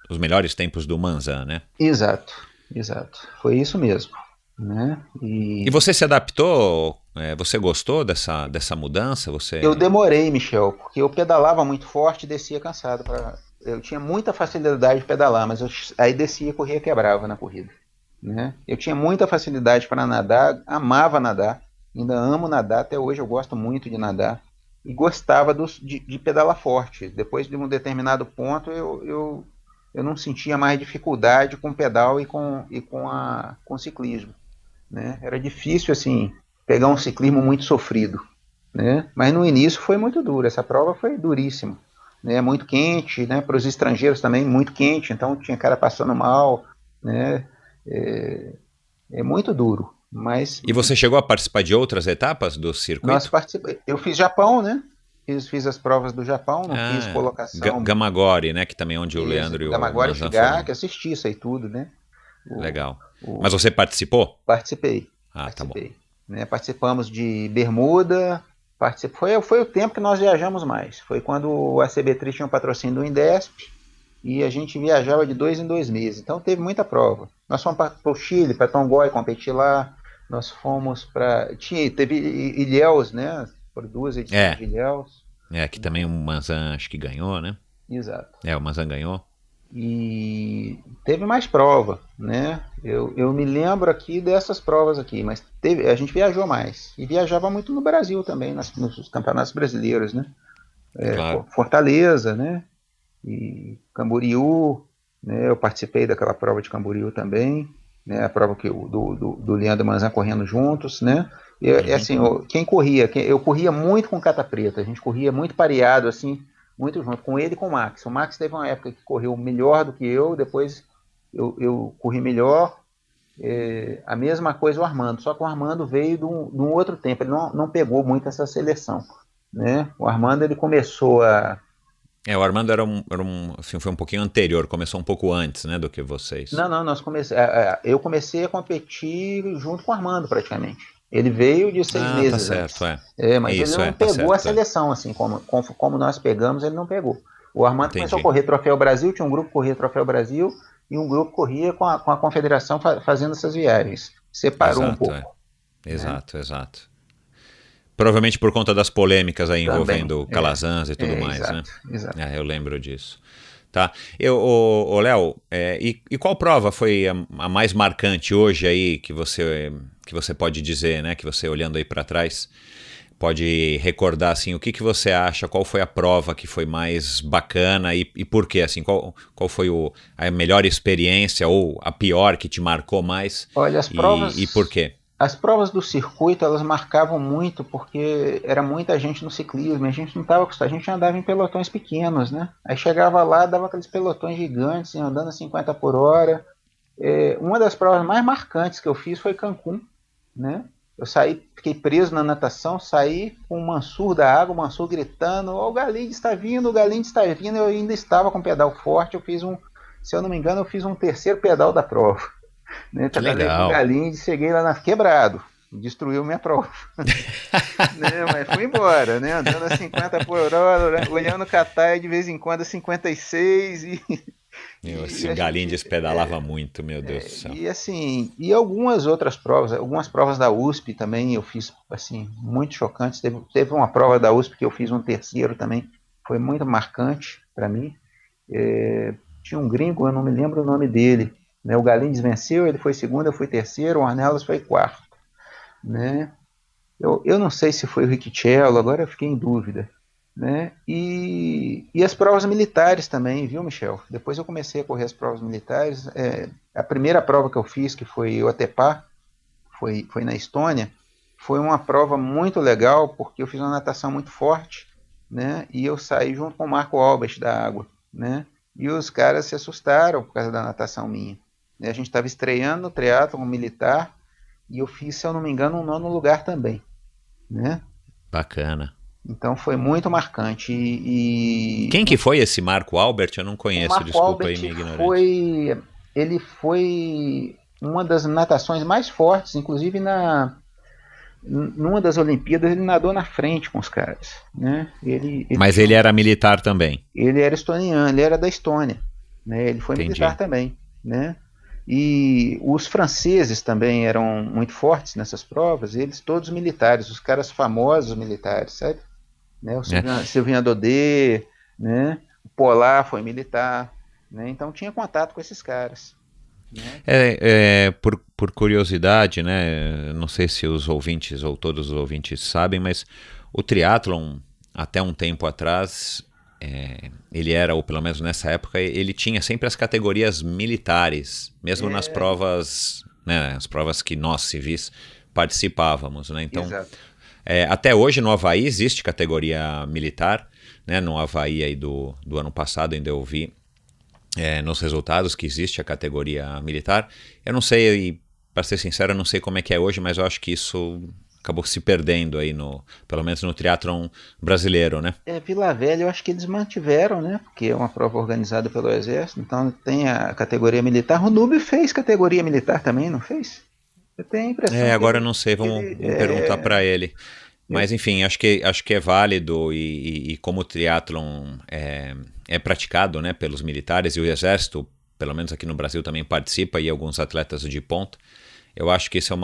os melhores tempos do Manzan, né? Exato. Foi isso mesmo, né? E você se adaptou? Você gostou dessa mudança? Eu demorei, Michel, porque eu pedalava muito forte e descia cansado. Eu tinha muita facilidade de pedalar, mas aí descia, corria, quebrava na corrida, né? Eu tinha muita facilidade para nadar, amava nadar, ainda amo nadar, até hoje eu gosto muito de nadar, e gostava de pedalar forte. Depois de um determinado ponto, eu não sentia mais dificuldade com o pedal e com o ciclismo, né? Era difícil, assim, pegar um ciclismo muito sofrido, né? Mas no início foi muito duro, essa prova foi duríssima, né? Muito quente, né? Para os estrangeiros também muito quente, então tinha cara passando mal, né? É muito duro, mas... E você chegou a participar de outras etapas do circuito? Eu fiz Japão, né? Fiz as provas do Japão, não fiz colocação... Gamagori, né? Que também é onde o Leandro e o Gamagori Shiga, que assisti isso aí tudo, né? Legal. Mas você participou? Participei. Tá bom. Né? Participamos de Bermuda, foi o tempo que nós viajamos mais. Foi quando o ACB3 tinha um patrocínio do Indesp, e a gente viajava de 2 em 2 meses, então teve muita prova. Nós fomos para o Chile, para Tongoy, competir lá, nós fomos teve Ilhéus, né, por 2 edições de Ilhéus. Que também o Manzan acho que ganhou, né? Exato. O Manzan ganhou. E teve mais prova, né, eu me lembro aqui dessas provas aqui, mas a gente viajou mais, e viajava muito no Brasil também, nos campeonatos brasileiros, né, claro. Fortaleza, né, e Camboriú, né, eu participei daquela prova de Camboriú também, né, a prova do Leandro e Manzan correndo juntos, né, assim, eu corria muito com Cata Preta, a gente corria muito pareado, assim, muito junto, com ele e com o Max. O Max teve uma época que correu melhor do que eu, depois eu corri melhor, a mesma coisa o Armando, só que o Armando veio de um outro tempo, ele não pegou muito essa seleção, né, o Armando ele começou a... O Armando assim, foi um pouquinho anterior, começou um pouco antes, né, do que vocês. Não, eu comecei a competir junto com o Armando praticamente. Ele veio de 6 meses tá certo, antes. Mas isso, ele não pegou a seleção, assim, como nós pegamos, ele não pegou. O Armando começou a correr Troféu Brasil, tinha um grupo que corria Troféu Brasil, e um grupo corria com a confederação fazendo essas viagens. Separou um pouco. Exato. Provavelmente por conta das polêmicas aí envolvendo Calazans e tudo mais, exato, né? Exato. Eu lembro disso. Tá. Ô, Léo, e qual prova foi a mais marcante hoje aí que você pode dizer, né? Que você olhando aí para trás pode recordar assim, o que você acha? Qual foi a prova que foi mais bacana e por quê? Assim, qual foi a melhor experiência ou a pior que te marcou mais? Olha, E por quê? As provas do circuito, elas marcavam muito porque era muita gente no ciclismo, a gente não estava acostumado, a gente andava em pelotões pequenos, né? Aí chegava lá, dava aqueles pelotões gigantes, andando a 50 por hora. Uma das provas mais marcantes que eu fiz foi Cancún, né? Eu fiquei preso na natação, saí com o Mansur da água, o Mansur gritando, o Galinde está vindo, o Galinde está vindo, eu ainda estava com pedal forte, se eu não me engano, eu fiz um terceiro pedal da prova. Né, que legal. Com o Galinde, cheguei lá quebrado, destruiu minha prova. Né, mas fui embora, né, andando a 50 por hora, olhando o Catai de vez em quando a 56 esse Galinde pedalava muito, meu Deus do céu. E assim, e algumas outras provas, algumas provas da USP também eu fiz, assim, muito chocantes. Teve uma prova da USP que eu fiz um terceiro também, foi muito marcante para mim. Tinha um gringo, eu não me lembro o nome dele, né? O Galindes venceu, ele foi segundo, eu fui terceiro, o Ornelas foi quarto, né? Eu não sei se foi o Ricciello, agora eu fiquei em dúvida, né? E as provas militares também, viu, Michel? Depois eu comecei a correr as provas militares. A primeira prova que eu fiz, que foi o Otepää, foi na Estônia, foi uma prova muito legal, porque eu fiz uma natação muito forte, né? E eu saí junto com o Marco Albert da água, né? E os caras se assustaram por causa da natação minha. A gente estava estreando no triatlon militar e eu fiz, se eu não me engano, um 9º lugar também, né? Bacana. Então foi muito marcante. Quem que foi esse Marco Albert? Eu não conheço, desculpa aí minha ignorância. Ele foi uma das natações mais fortes, inclusive numa das Olimpíadas ele nadou na frente com os caras, né? Mas ele era militar também? Ele era estoniano, ele era da Estônia, né? Ele foi militar também, né? E os franceses também eram muito fortes nessas provas, eles todos militares, os caras famosos militares, sabe? Né? O Sylvain Daudet, né? O Polar foi militar, né? Então tinha contato com esses caras. Né? Por curiosidade, né? Não sei se os ouvintes ou todos os ouvintes sabem, mas o triatlon, até um tempo atrás, ele era, ou pelo menos nessa época, ele tinha sempre as categorias militares, mesmo nas provas, né? As provas que nós civis participávamos, né? Então, até hoje no Havaí existe categoria militar, né? No Havaí aí do ano passado ainda eu vi nos resultados que existe a categoria militar. Eu não sei, para ser sincero, eu não sei como é que é hoje, mas eu acho que isso acabou se perdendo aí, pelo menos no triatlon brasileiro, né? Vila Velha eu acho que eles mantiveram, né? Porque é uma prova organizada pelo Exército, então tem a categoria militar. O Nubio fez categoria militar também, não fez? Eu tenho a impressão. Agora eu não sei, vamos perguntar para ele. Mas enfim, acho que é válido e como o triatlon é praticado, né, pelos militares e o Exército, pelo menos aqui no Brasil também participa, e alguns atletas de ponta, eu acho que isso é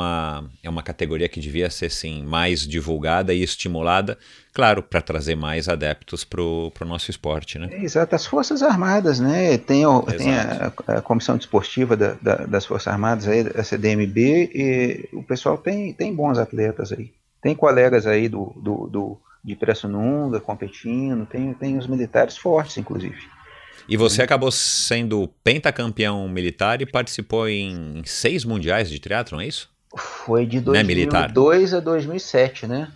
uma categoria que devia ser sim, mais divulgada e estimulada, claro, para trazer mais adeptos para o nosso esporte, né? Exato, as Forças Armadas, né? Tem a Comissão Desportiva das Forças Armadas, aí, a CDMB, e o pessoal tem bons atletas aí. Tem colegas aí de Pirassununga competindo, tem os militares fortes, inclusive. E você acabou sendo pentacampeão militar e participou em 6 mundiais de triatlon, é isso? Foi de 2002 a 2007, né?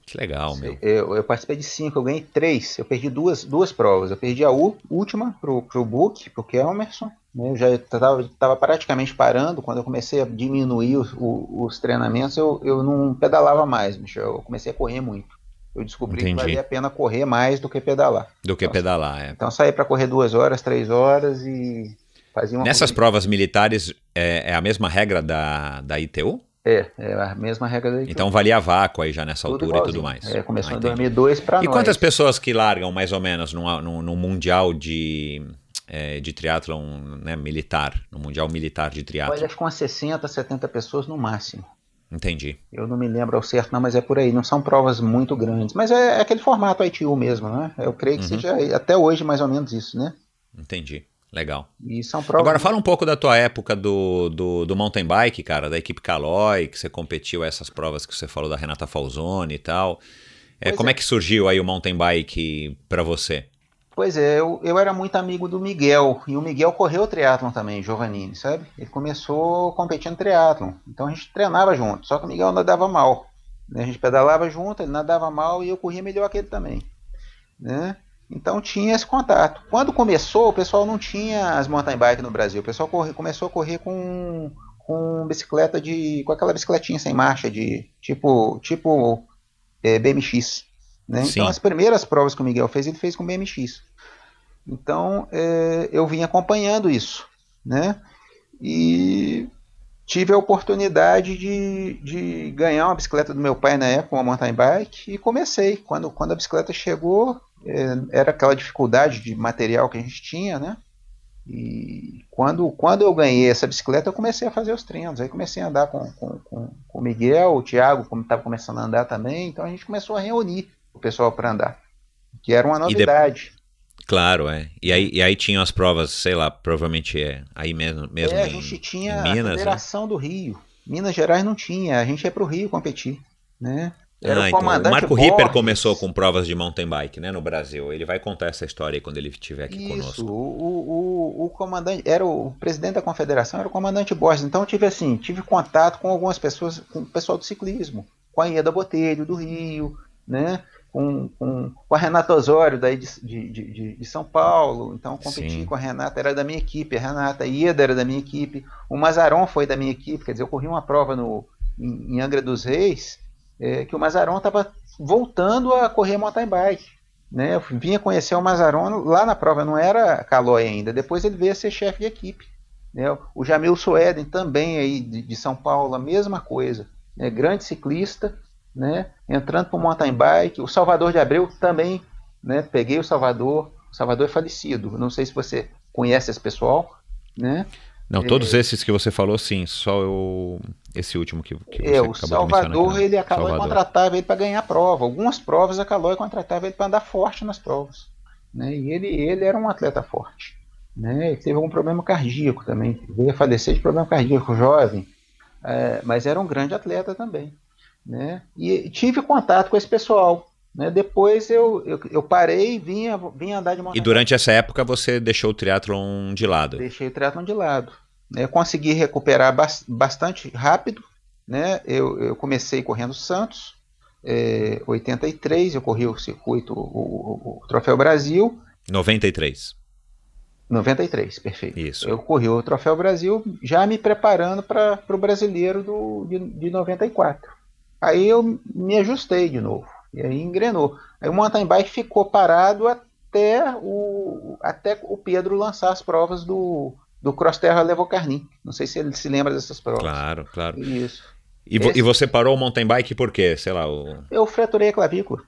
Que legal, meu. Eu participei de 5, eu ganhei 3. Eu perdi duas provas. Eu perdi a última pro Book, pro Kelmerson. Né? Eu já estava praticamente parando. Quando eu comecei a diminuir os treinamentos, eu não pedalava mais, Michel. Eu comecei a correr muito. Eu descobri que valia a pena correr mais do que pedalar. Então saí para correr 2 horas, 3 horas e fazia uma Nessas provas militares é a mesma regra da ITU? É a mesma regra da ITU. Então valia vácuo aí já nessa altura igualzinho. E tudo mais. Começou em 2002 para nós. E quantas pessoas que largam mais ou menos no mundial de triatlon, né, militar, no mundial militar de triatlon? Olha, acho que umas 60, 70 pessoas no máximo. Entendi. Eu não me lembro ao certo, não, mas é por aí. Não são provas muito grandes. Mas é aquele formato ITU mesmo, né? Eu creio que seja até hoje mais ou menos isso, né? Entendi. Legal. E são provas. Agora fala um pouco da tua época do mountain bike, cara, da equipe Caloi, que você competiu essas provas que você falou da Renata Falzoni e tal. Como é que surgiu aí o mountain bike pra você? Pois é, eu era muito amigo do Miguel, e o Miguel correu triatlon também, Giovannini, sabe? Ele começou competindo triatlon, então a gente treinava junto, só que o Miguel nadava mal, né? A gente pedalava junto, ele nadava mal e eu corria melhor que ele também, né? Então tinha esse contato. Quando começou, o pessoal não tinha as mountain bike no Brasil, o pessoal começou a correr com bicicleta com aquela bicicletinha sem marcha, de tipo BMX. Né? Então as primeiras provas que o Miguel fez, ele fez com BMX. Então eu vim acompanhando isso, né? E tive a oportunidade de ganhar uma bicicleta do meu pai na época, uma mountain bike, e comecei. Quando a bicicleta chegou, era aquela dificuldade de material que a gente tinha, né? E quando eu ganhei essa bicicleta, eu comecei a fazer os treinos. Aí comecei a andar com o Miguel, o Thiago, como estava começando a andar também. Então a gente começou a reunir o pessoal para andar, que era uma novidade. Claro, E aí tinham as provas, sei lá, provavelmente aí mesmo a gente tinha em Minas, a Federação do Rio. Minas Gerais não tinha, a gente ia para o Rio competir, né? Era o então, comandante o Marco Borges. Ripper começou com provas de mountain bike, né, no Brasil. Ele vai contar essa história aí quando ele estiver aqui conosco. O comandante, era o presidente da confederação, era o comandante Borges. Então eu tive contato com algumas pessoas, com o pessoal do ciclismo, com a Ieda Botelho do Rio, né? Com a Renata Osório daí de São Paulo. Então competi com a Renata, era da minha equipe, a Renata, a Ieda era da minha equipe, o Mazaron foi da minha equipe, quer dizer, eu corri uma prova em Angra dos Reis, que o Mazaron estava voltando a correr mountain bike, né? Eu vinha conhecer o Mazaron lá na prova, não era Caloi ainda, depois ele veio a ser chefe de equipe, né? O Jamil Sueden também aí de São Paulo, a mesma coisa, né? Grande ciclista, né? Entrando para o mountain bike. O Salvador de Abreu também, né? Peguei o Salvador é falecido, não sei se você conhece esse pessoal, né? Não, todos esses que você falou, sim, só esse último que você acabou o Salvador, de ele a Caloi contratava ele para ganhar prova, algumas provas a Caloi contratava ele para andar forte nas provas, né? E ele era um atleta forte, né? Ele teve algum problema cardíaco também, veio a falecer de problema cardíaco jovem, mas era um grande atleta também, né? E tive contato com esse pessoal, né? Depois eu parei e vinha andar de mountain. E durante essa época você deixou o triatlon de lado? Deixei o triatlon de lado. Eu consegui recuperar bastante rápido, né? Eu comecei correndo Santos, 83, eu corri o circuito, o Troféu Brasil. 93, perfeito. Isso. Eu corri o Troféu Brasil já me preparando para o brasileiro de 94. Aí eu me ajustei de novo, e aí engrenou. Aí o mountain bike ficou parado até o Pedro lançar as provas do Cross Terra Levocarnim. Não sei se ele se lembra dessas provas. Claro. Isso. E você parou o mountain bike por quê? Sei lá, Eu fraturei a clavícula.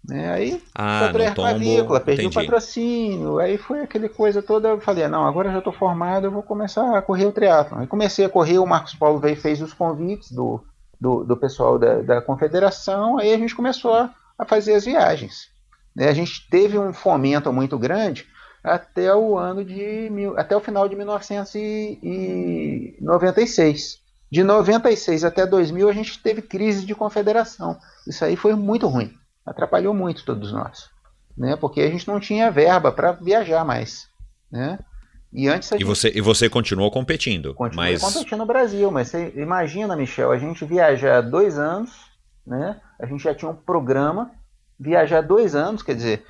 Né? Aí fraturei a clavícula, perdi o patrocínio. Aí foi aquele coisa toda. Eu falei, não, agora eu já estou formado, eu vou começar a correr o triatlon. Aí comecei a correr, o Marcos Paulo veio e fez os convites do pessoal da confederação. Aí a gente começou a fazer as viagens. Né? A gente teve um fomento muito grande até o final de 1996. De 96 até 2000 a gente teve crise de confederação. Isso aí foi muito ruim, atrapalhou muito todos nós, né? Porque a gente não tinha verba para viajar mais, né? E você continuou competindo? Continuei competindo no Brasil, mas você imagina, Michel, a gente viajar 2 anos, né? A gente já tinha um programa, viajar 2 anos, quer dizer,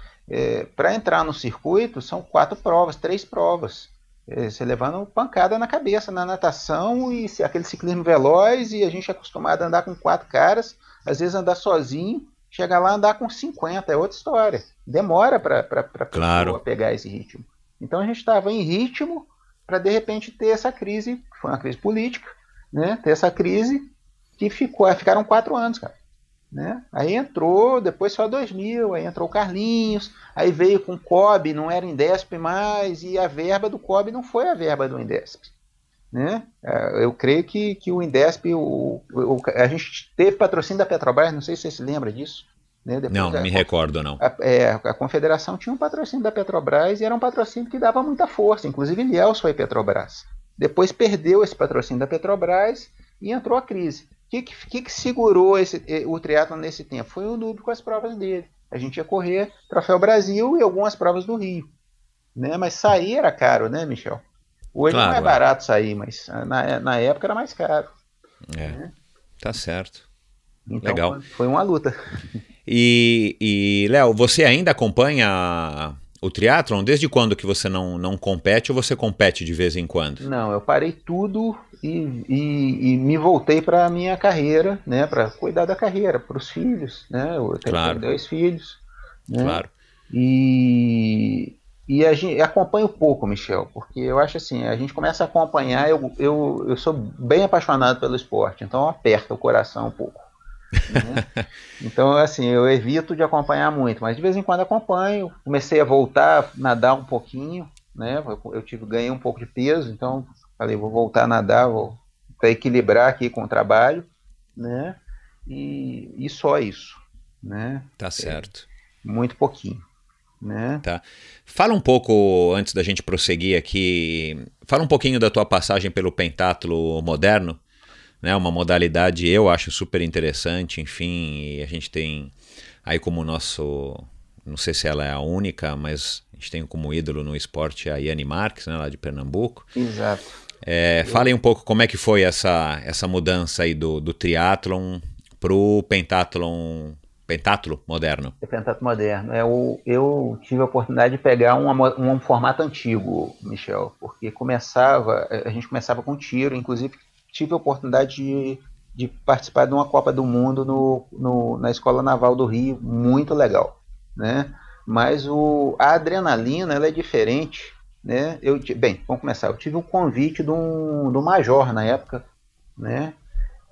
para entrar no circuito são 4 provas, 3 provas. Você levando pancada na cabeça, na natação e aquele ciclismo veloz, e a gente é acostumado a andar com 4 caras, às vezes andar sozinho, chega lá andar com 50, é outra história. Demora para pessoa pegar esse ritmo. Então a gente estava em ritmo para de repente ter essa crise, que foi uma crise política, né? Ter essa crise que ficaram 4 anos, cara. Né? Aí entrou, depois só 2000, aí entrou o Carlinhos, aí veio com o COB, não era Indesp mais, e a verba do COB não foi a verba do Indesp, né? Eu creio que o Indesp, a gente teve patrocínio da Petrobras, não sei se você se lembra disso, né? Não, Depois não me recordo, não. a Confederação tinha um patrocínio da Petrobras e era um patrocínio que dava muita força, inclusive Ilhéus foi Petrobras. Depois perdeu esse patrocínio da Petrobras e entrou a crise. O que segurou o triatlon nesse tempo? Foi o Nube com as provas dele. A gente ia correr Troféu Brasil e algumas provas do Rio, né? Mas sair era caro, né, Michel? Hoje é mais Claro, barato sair, mas na época era mais caro. Né? tá certo. Então Legal. foi uma luta. E Léo, você ainda acompanha o triatlon? Desde quando que você não compete ou você compete de vez em quando? Não, eu parei tudo e me voltei para a minha carreira, né? Para cuidar da carreira, para os filhos, né? Eu tenho 2 filhos, né? Claro. E a gente acompanha um pouco, Michel, porque eu acho assim, a gente começa a acompanhar, eu sou bem apaixonado pelo esporte, então aperta o coração um pouco. Né? Então, assim, eu evito de acompanhar muito, mas de vez em quando acompanho. Comecei a voltar a nadar um pouquinho, né? Ganhei um pouco de peso, então falei, vou voltar a nadar, para equilibrar aqui com o trabalho, né? E só isso, né? Tá certo. Muito pouquinho, né? Tá. Fala um pouco, antes da gente prosseguir aqui, fala um pouquinho da tua passagem pelo pentatlo moderno, né, uma modalidade eu acho super interessante, enfim, e a gente tem aí como nosso, não sei se ela é a única, mas a gente tem como ídolo no esporte a Yane Marques, né, lá de Pernambuco. Exato. Fala aí um pouco como é que foi essa mudança aí do triatlon pro pentatlo moderno. Pentatlo moderno. Eu tive a oportunidade de pegar um formato antigo, Michel, porque a gente começava com tiro, inclusive tive a oportunidade de participar de uma Copa do Mundo na Escola Naval do Rio, muito legal, né? Mas a adrenalina, ela é diferente, né? Bem, vamos começar. Eu tive um convite do Major na época, né?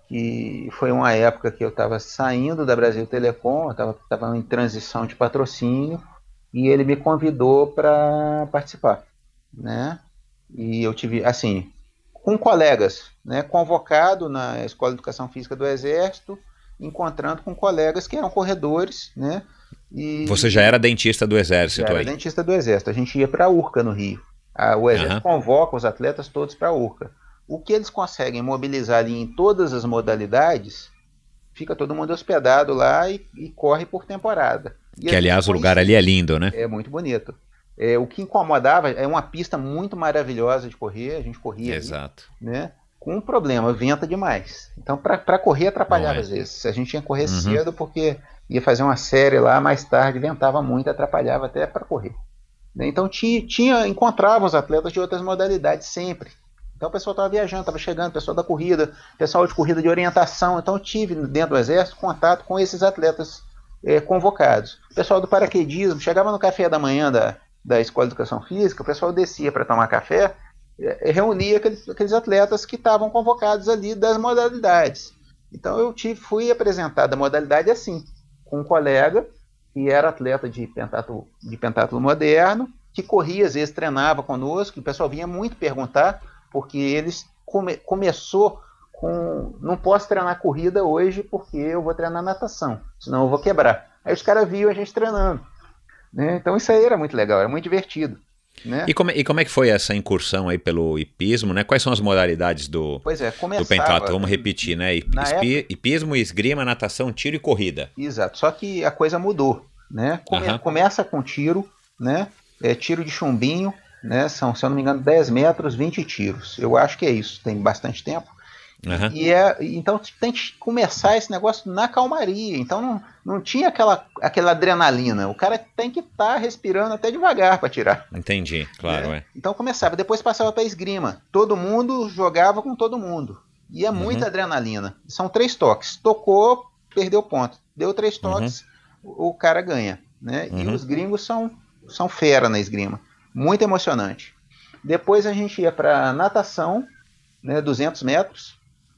Que foi uma época que eu estava saindo da Brasil Telecom, eu estava em transição de patrocínio, e ele me convidou para participar, né? E eu tive, assim, com colegas, né, convocado na Escola de Educação Física do Exército, encontrando com colegas que eram corredores, né? Você já era dentista do Exército já era aí? Dentista do Exército. A gente ia para a URCA no Rio. O Exército convoca os atletas todos para a URCA. O que eles conseguem mobilizar ali em todas as modalidades, fica todo mundo hospedado lá e corre por temporada. Que, aliás, o lugar ali é lindo, né? É muito bonito. O que incomodava é uma pista muito maravilhosa de correr, a gente corria. Exato. Ali, né? Com um problema, venta demais. Então, para correr atrapalhava às vezes. A gente tinha que correr cedo porque ia fazer uma série lá, mais tarde ventava muito, atrapalhava até para correr. Então, encontrava os atletas de outras modalidades sempre. Então, o pessoal estava viajando, estava chegando, o pessoal da corrida, pessoal de corrida de orientação. Então, eu tive dentro do Exército contato com esses atletas convocados. O pessoal do paraquedismo, chegava no café da manhã da Escola de Educação Física, o pessoal descia para tomar café, reunia aqueles atletas que estavam convocados ali das modalidades. Então eu fui apresentado a modalidade assim, com um colega que era atleta de pentatlo moderno, que corria, às vezes treinava conosco, e o pessoal vinha muito perguntar, porque eles começou com, não posso treinar corrida hoje porque eu vou treinar natação, senão eu vou quebrar. Aí os caras viam a gente treinando. Né? Então isso aí era muito legal, era muito divertido. Né? E como é que foi essa incursão aí pelo hipismo, né? Quais são as modalidades do pentatlo? Vamos repetir, né? Hipismo, esgrima, natação, tiro e corrida. Exato, só que a coisa mudou, né? Começa com tiro, né? Tiro de chumbinho, né? São, se eu não me engano, 10 metros, 20 tiros. Eu acho que é isso, tem bastante tempo. Então tem que começar esse negócio na calmaria. Então não tinha aquela adrenalina. O cara tem que estar respirando até devagar para tirar. Entendi, claro. Então começava, depois passava para esgrima. Todo mundo jogava com todo mundo. E é muita adrenalina. São 3 toques. Tocou, perdeu ponto. Deu 3 toques, o cara ganha. Né? E os gringos são fera na esgrima. Muito emocionante. Depois a gente ia para natação, né, 200 metros.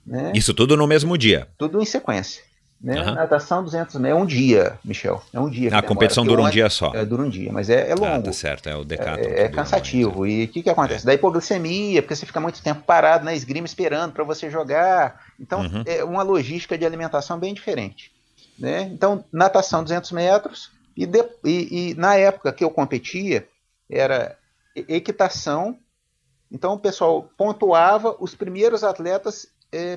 Né? Isso tudo no mesmo dia? Tudo em sequência. Né? Aham. Natação 200 metros, é um dia, Michel, é um dia que A demora. competição Porque dura um ontem- dia só. dura um dia, mas é Ah, longo. tá certo, é o decathlon que É dura mais. cansativo. E o que acontece? Da hipoglicemia, porque você fica muito tempo parado na esgrima esperando para você jogar. Então, Uhum. é uma logística de alimentação bem diferente. Né? Então, natação 200 metros. E na época que eu competia, era equitação. Então, o pessoal pontuava, os primeiros atletas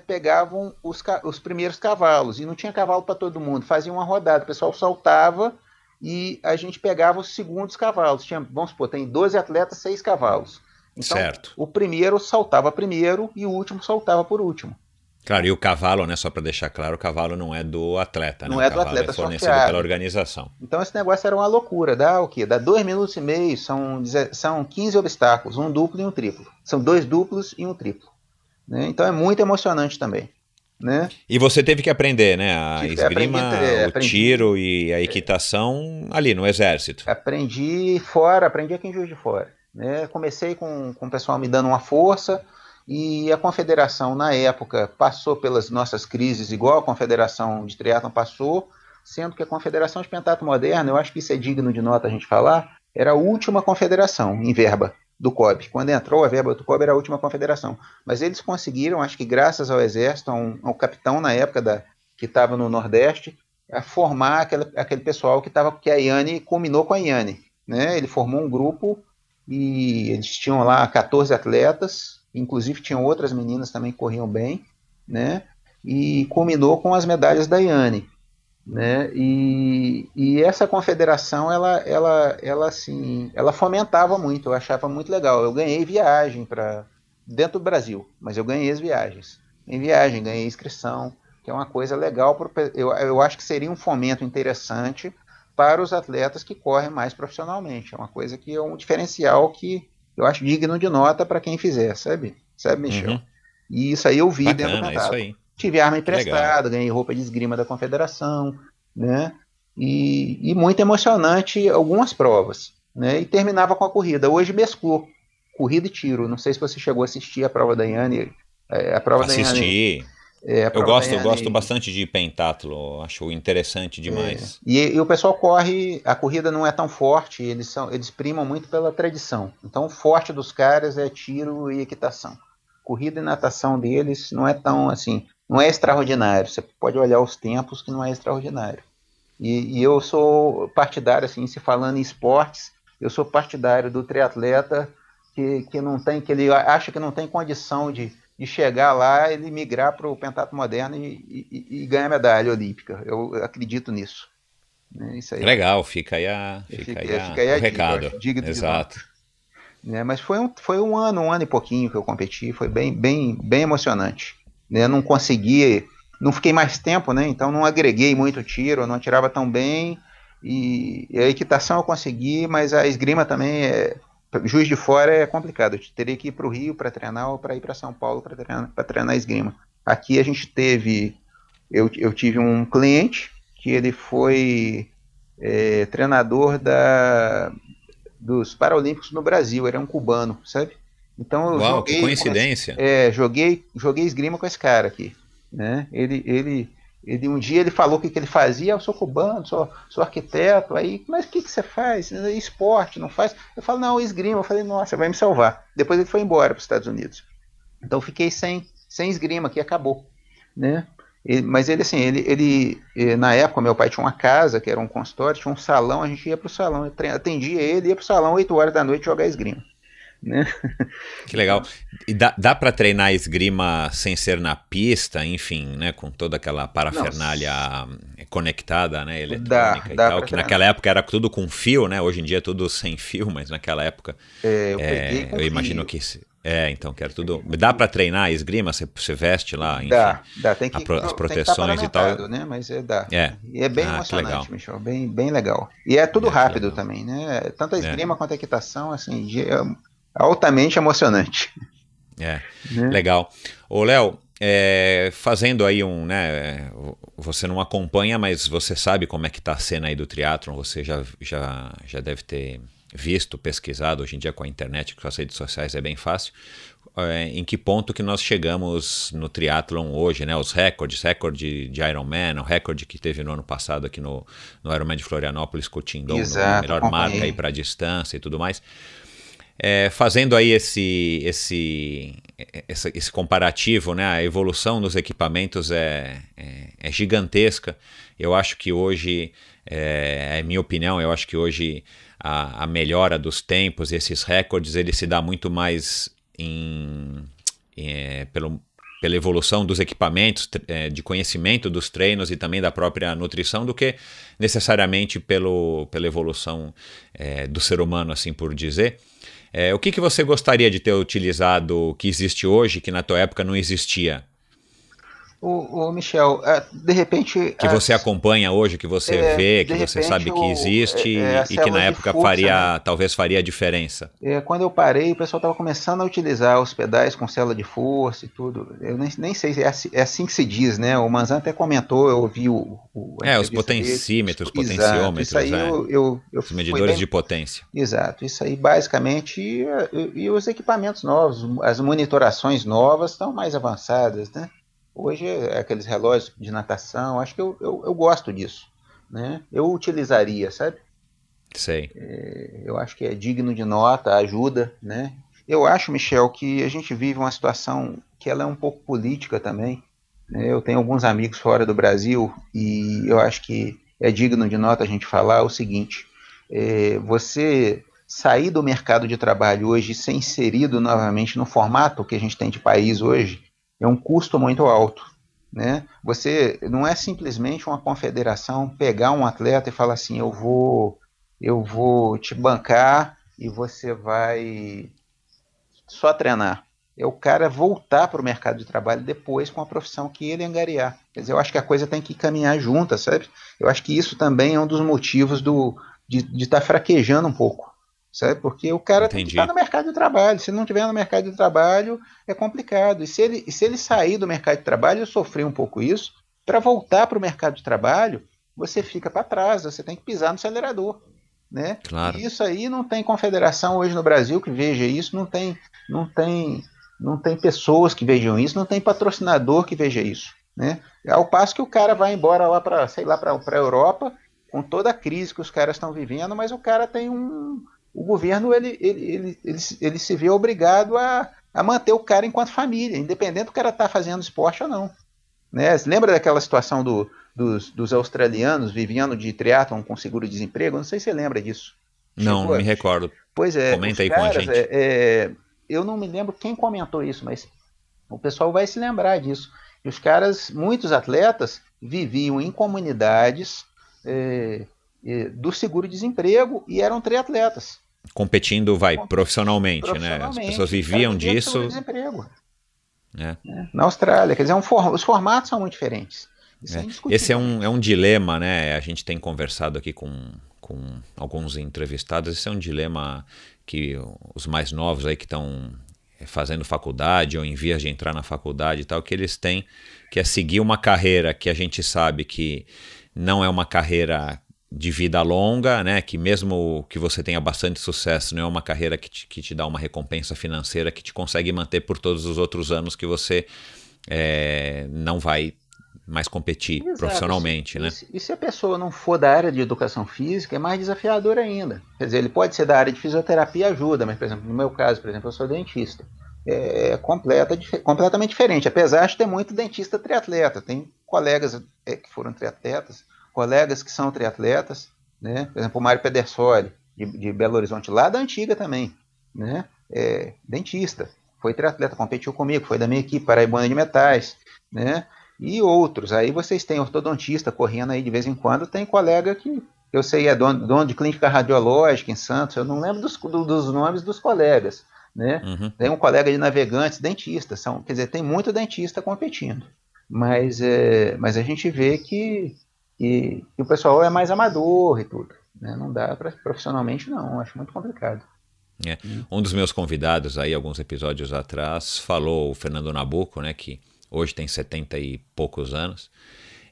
pegavam os primeiros cavalos. E não tinha cavalo para todo mundo. Fazia uma rodada, o pessoal saltava e a gente pegava os segundos cavalos. Vamos supor, tem 12 atletas, 6 cavalos. Então, Certo. o primeiro saltava primeiro e o último saltava por último. Claro, e o cavalo, né, só para deixar claro, o cavalo não é do atleta, né? Não O é do cavalo atleta, é fornecido sorteado. pela organização. Então esse negócio era uma loucura. Dá o quê? Dá 2 minutos e meio, são 15 obstáculos, um duplo e um triplo. São 2 duplos e um triplo. Né? Então é muito emocionante também. Né? E você teve que aprender, né? A esgrima, o tiro e a equitação ali no exército. Aprendi aqui em Juiz de Fora. Né? Comecei com o pessoal me dando uma força e a confederação, na época, passou pelas nossas crises, igual a confederação de triatlon passou, sendo que a confederação de pentatlo moderno, eu acho que isso é digno de nota a gente falar, era a última confederação em verba do COB. Quando entrou a verba do COB era a última confederação. Mas eles conseguiram, acho que graças ao exército, ao capitão na época que estava no Nordeste, a formar aquele pessoal que a Iane combinou com a Iane. Né? Ele formou um grupo e eles tinham lá 14 atletas, inclusive tinham outras meninas também que corriam bem, né? E combinou com as medalhas da Iane. Né? E essa confederação ela fomentava muito, eu achava muito legal. Eu ganhei viagem para dentro do Brasil, mas eu ganhei as viagens. Em viagem, ganhei inscrição, que é uma coisa legal. Eu acho que seria um fomento interessante para os atletas que correm mais profissionalmente. É uma coisa que é um diferencial que eu acho digno de nota para quem fizer, sabe, Michel? Uhum. E isso aí eu vi Bacana, dentro do pentatlo. isso aí. Tive arma emprestada, ganhei roupa de esgrima da confederação, né? E muito emocionante algumas provas, né? E terminava com a corrida. Hoje mesclou corrida e tiro. Não sei se você chegou a assistir a prova da Iane. Assisti. Eu gosto bastante de pentatlo, acho interessante demais. E o pessoal corre, a corrida não é tão forte, eles primam muito pela tradição. Então o forte dos caras é tiro e equitação. Corrida e natação deles não é tão assim, não é extraordinário. Você pode olhar os tempos que não é extraordinário. E eu sou partidário, assim, se falando em esportes, eu sou partidário do triatleta que não tem, que ele acha que não tem condição de chegar lá, ele migrar para o pentatlo moderno e ganhar medalha olímpica. Eu acredito nisso. Isso aí. Legal, fica aí o recado. Exato. Mas foi um ano e pouquinho que eu competi, foi bem emocionante. Não consegui, não fiquei mais tempo, né? Então não agreguei muito tiro, não atirava tão bem. E a equitação eu consegui, mas a esgrima também Juiz de Fora é complicado. Eu teria que ir para o Rio para treinar ou para ir para São Paulo para treinar esgrima. Aqui a gente teve, eu tive um cliente que ele foi treinador dos Paralímpicos no Brasil, era um cubano, sabe? Então eu joguei, que coincidência. Joguei esgrima com esse cara aqui, né? Ele um dia ele falou o que ele fazia. Eu sou cubano, sou arquiteto. Aí, mas o que você faz? Esporte, não faz? Eu falo, não, esgrima. Eu falei, nossa, vai me salvar. Depois ele foi embora para os Estados Unidos. Então eu fiquei sem esgrima, que acabou, né? Mas ele assim, na época meu pai tinha uma casa que era um consultório, tinha um salão, a gente ia para o salão, eu atendia ele, ia para o salão 8 horas da noite jogar esgrima. Né? Que legal. E dá para treinar esgrima sem ser na pista, enfim, né, com toda aquela parafernália conectada, né, eletrônica dá e tal, que naquela época era tudo com fio, né? Hoje em dia é tudo sem fio, mas naquela época eu imagino que então que era tudo. Dá para treinar a esgrima? Você veste lá, enfim, dá. Tem que, as proteções e tal. Né? Mas dá. E é bem emocionante, Michel, bem legal. E é tudo rápido também, né? Tanto a esgrima quanto a equitação, assim, altamente emocionante. Né? Legal. Ô, Léo, fazendo aí né, você não acompanha, mas você sabe como é que tá a cena aí do triatlon, você já deve ter visto, pesquisado, hoje em dia com a internet, com as redes sociais é bem fácil, em que ponto que nós chegamos no triatlon hoje, né? Os recordes, recorde de Ironman, o recorde que teve no ano passado aqui no Ironman de Florianópolis, Coutinho, a melhor marca aí para a distância e tudo mais. Fazendo aí esse comparativo, né? A evolução dos equipamentos é gigantesca. Eu acho que hoje, é minha opinião, eu acho que hoje a melhora dos tempos, esses recordes, ele se dá muito mais pela evolução dos equipamentos, de conhecimento dos treinos e também da própria nutrição, do que necessariamente pela evolução do ser humano, assim por dizer. O que você gostaria de ter utilizado que existe hoje, que na tua época não existia? Michel, de repente... Que você acompanha hoje, que você vê, que você sabe que existe e que na época talvez faria a diferença. Quando eu parei, o pessoal estava começando a utilizar os pedais com célula de força e tudo. Eu nem sei se é assim que se diz, né? O Manzan até comentou, eu ouvi os potencímetros, potenciômetros, os medidores de potência. Exato, isso aí basicamente, e os equipamentos novos, as monitorações novas estão mais avançadas, né? Hoje, aqueles relógios de natação, acho que eu gosto disso, né? Eu utilizaria, sabe? Sei. Eu acho que é digno de nota, ajuda, né? Eu acho, Michel, que a gente vive uma situação que ela é um pouco política também, né? Eu tenho alguns amigos fora do Brasil e eu acho que é digno de nota a gente falar o seguinte: você sair do mercado de trabalho hoje e ser inserido novamente no formato que a gente tem de país hoje, é um custo muito alto, né? Você não é simplesmente uma confederação pegar um atleta e falar assim, eu vou te bancar e você vai só treinar. É o cara voltar para o mercado de trabalho depois com a profissão que ele angariar. Quer dizer, eu acho que a coisa tem que caminhar junta, sabe? Eu acho que isso também é um dos motivos de estar fraquejando um pouco. Sabe? Porque o cara tem que estar no mercado de trabalho. Se não estiver no mercado de trabalho, é complicado. E se ele sair do mercado de trabalho, eu sofri um pouco isso, para voltar para o mercado de trabalho, você fica para trás, você tem que pisar no acelerador. Né? Claro. E isso aí não tem confederação hoje no Brasil que veja isso, não tem pessoas que vejam isso, não tem patrocinador que veja isso. Né? Ao passo que o cara vai embora lá para a Europa, com toda a crise que os caras estão vivendo, mas o cara tem o governo ele se vê obrigado a manter o cara enquanto família, independente do cara estar fazendo esporte ou não. Né? Você lembra daquela situação dos australianos vivendo de triatlon com seguro-desemprego? Não sei se você lembra disso. Não me recordo. Pois é. Comenta aí com a gente. Eu não me lembro quem comentou isso, mas o pessoal vai se lembrar disso. E os caras, muitos atletas, viviam em comunidades do seguro-desemprego e eram triatletas. Competindo, profissionalmente, né? As pessoas viviam disso. Seguro-desemprego. Na Austrália, quer dizer, os formatos são muito diferentes. Esse é um dilema, né? A gente tem conversado aqui com alguns entrevistados. Esse é um dilema que os mais novos aí que estão fazendo faculdade ou em vias de entrar na faculdade e tal, que eles têm, que é seguir uma carreira que a gente sabe que não é uma carreira de vida longa, né? Que mesmo que você tenha bastante sucesso, não é uma carreira que te dá uma recompensa financeira que te consegue manter por todos os outros anos que você não vai mais competir. Exato, profissionalmente, né? E se a pessoa não for da área de educação física, é mais desafiador ainda. Quer dizer, ele pode ser da área de fisioterapia, ajuda, mas, por exemplo, no meu caso, por exemplo, eu sou dentista. É completamente diferente, apesar de ter muito dentista triatleta. Tem colegas que foram triatletas, colegas que são triatletas, né? Por exemplo, o Mário Pedersoli, de Belo Horizonte, lá da antiga também, né? Dentista, foi triatleta, competiu comigo, foi da minha equipe, Paraibana de Metais, né? E outros. Aí vocês têm ortodontista correndo aí de vez em quando, tem colega que eu sei é dono de clínica radiológica em Santos, eu não lembro dos nomes dos colegas, né? Uhum. Tem um colega de navegantes, dentista, quer dizer, tem muito dentista competindo, mas a gente vê que o pessoal é mais amador e tudo, né? Não dá para profissionalmente não, acho muito complicado. Um dos meus convidados aí, alguns episódios atrás, falou o Fernando Nabuco, né, que hoje tem 70 e poucos anos,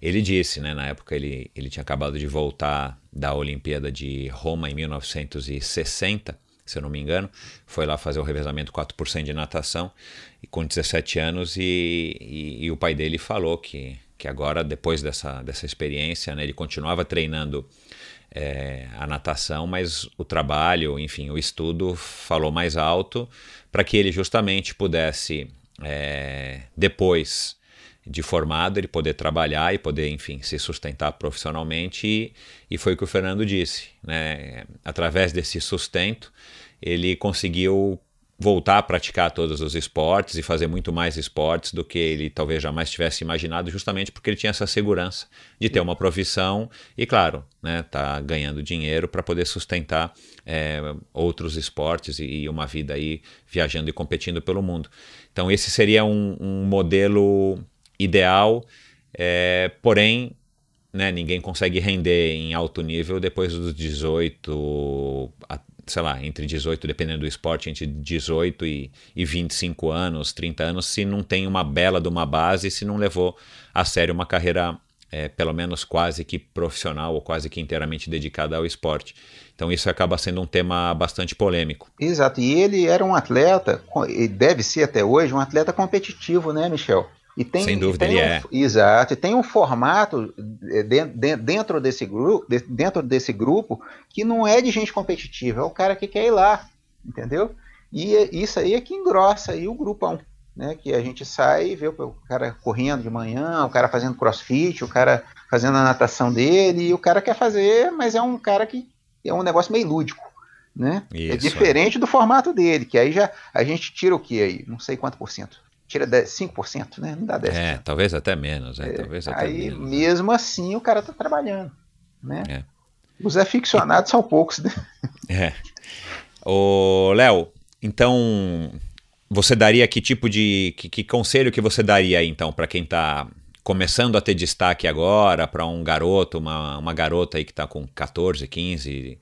Ele disse, né, na época ele tinha acabado de voltar da Olimpíada de Roma em 1960, se eu não me engano, foi lá fazer o revezamento 4% de natação, e com 17 anos, e o pai dele falou que agora, depois dessa experiência, né, ele continuava treinando a natação, mas o trabalho, enfim, o estudo falou mais alto para que ele justamente pudesse, depois de formado, ele poder trabalhar e poder, enfim, se sustentar profissionalmente, e foi o que o Fernando disse, né? Através desse sustento, ele conseguiu voltar a praticar todos os esportes e fazer muito mais esportes do que ele talvez jamais tivesse imaginado, justamente porque ele tinha essa segurança de ter uma profissão e, claro, né, tá ganhando dinheiro para poder sustentar outros esportes e uma vida aí viajando e competindo pelo mundo. Então esse seria um modelo ideal, porém, né, ninguém consegue render em alto nível depois dos 18, sei lá, entre 18, dependendo do esporte, entre 18 e 25 anos, 30 anos, se não tem uma bela de uma base, se não levou a sério uma carreira, pelo menos quase que profissional ou quase que inteiramente dedicada ao esporte. Então isso acaba sendo um tema bastante polêmico. Exato, e ele era um atleta, e deve ser até hoje, um atleta competitivo, né, Michel? Sem dúvida, ele é. Exato, e tem um formato dentro desse grupo que não é de gente competitiva, é o cara que quer ir lá, entendeu? E isso aí é que engrossa aí o grupão, né? Que a gente sai e vê o cara correndo de manhã, o cara fazendo crossfit, o cara fazendo a natação dele, e o cara quer fazer, mas é um cara que é um negócio meio lúdico, né? Isso, é diferente do formato dele, que aí já a gente tira o que aí? Não sei quanto por cento. Tira 5%, né? Não dá 10%. Talvez até menos. Talvez até aí, menos, mesmo assim, o cara tá trabalhando, né? Os aficionados são poucos, né? Ô, Léo, então, você daria que tipo de... Que conselho que você daria, então, para quem tá começando a ter destaque agora, para um garoto, uma garota aí que tá com 14, 15,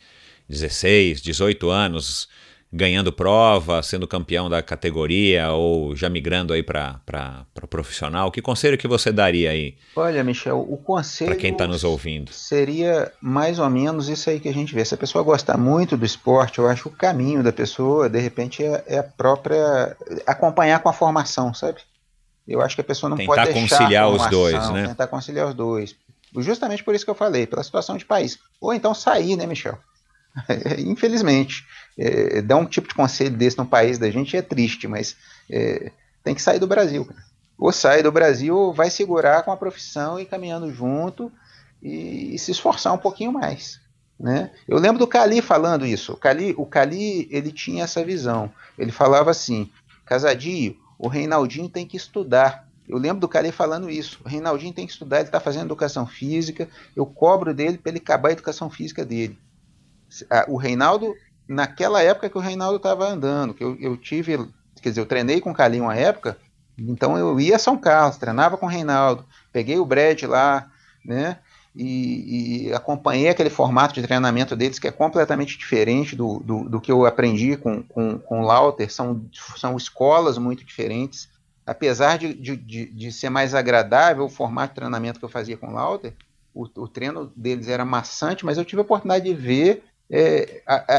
16, 18 anos... ganhando prova, sendo campeão da categoria ou já migrando aí para profissional, que conselho que você daria aí? Olha, Michel, o conselho para quem está nos ouvindo seria mais ou menos isso aí que a gente vê. Se a pessoa gostar muito do esporte, eu acho que o caminho da pessoa, de repente, é a própria acompanhar com a formação, sabe? Eu acho que a pessoa não tentar pode deixar conciliar os dois, né? Tentar conciliar os dois. Justamente por isso que eu falei, pela situação de país. Ou então sair, né, Michel? Infelizmente, dar um tipo de conselho desse no país da gente é triste, mas tem que sair do Brasil, cara. Ou sai do Brasil ou vai segurar com a profissão e caminhando junto e se esforçar um pouquinho mais, né? Eu lembro do Cali falando isso. O Cali ele tinha essa visão. Ele falava assim: Casadio, o Reinaldinho tem que estudar. Eu lembro do Cali falando isso. O Reinaldinho tem que estudar, ele está fazendo educação física, eu cobro dele para ele acabar a educação física dele. O Reinaldo, naquela época que o Reinaldo estava andando, que eu tive, quer dizer, eu treinei com o Calinho uma época, então eu ia a São Carlos, treinava com o Reinaldo, peguei o Brad lá, né, e acompanhei aquele formato de treinamento deles que é completamente diferente do que eu aprendi com o Lauter, são escolas muito diferentes, apesar de ser mais agradável o formato de treinamento que eu fazia com o Lauter, o treino deles era maçante, mas eu tive a oportunidade de ver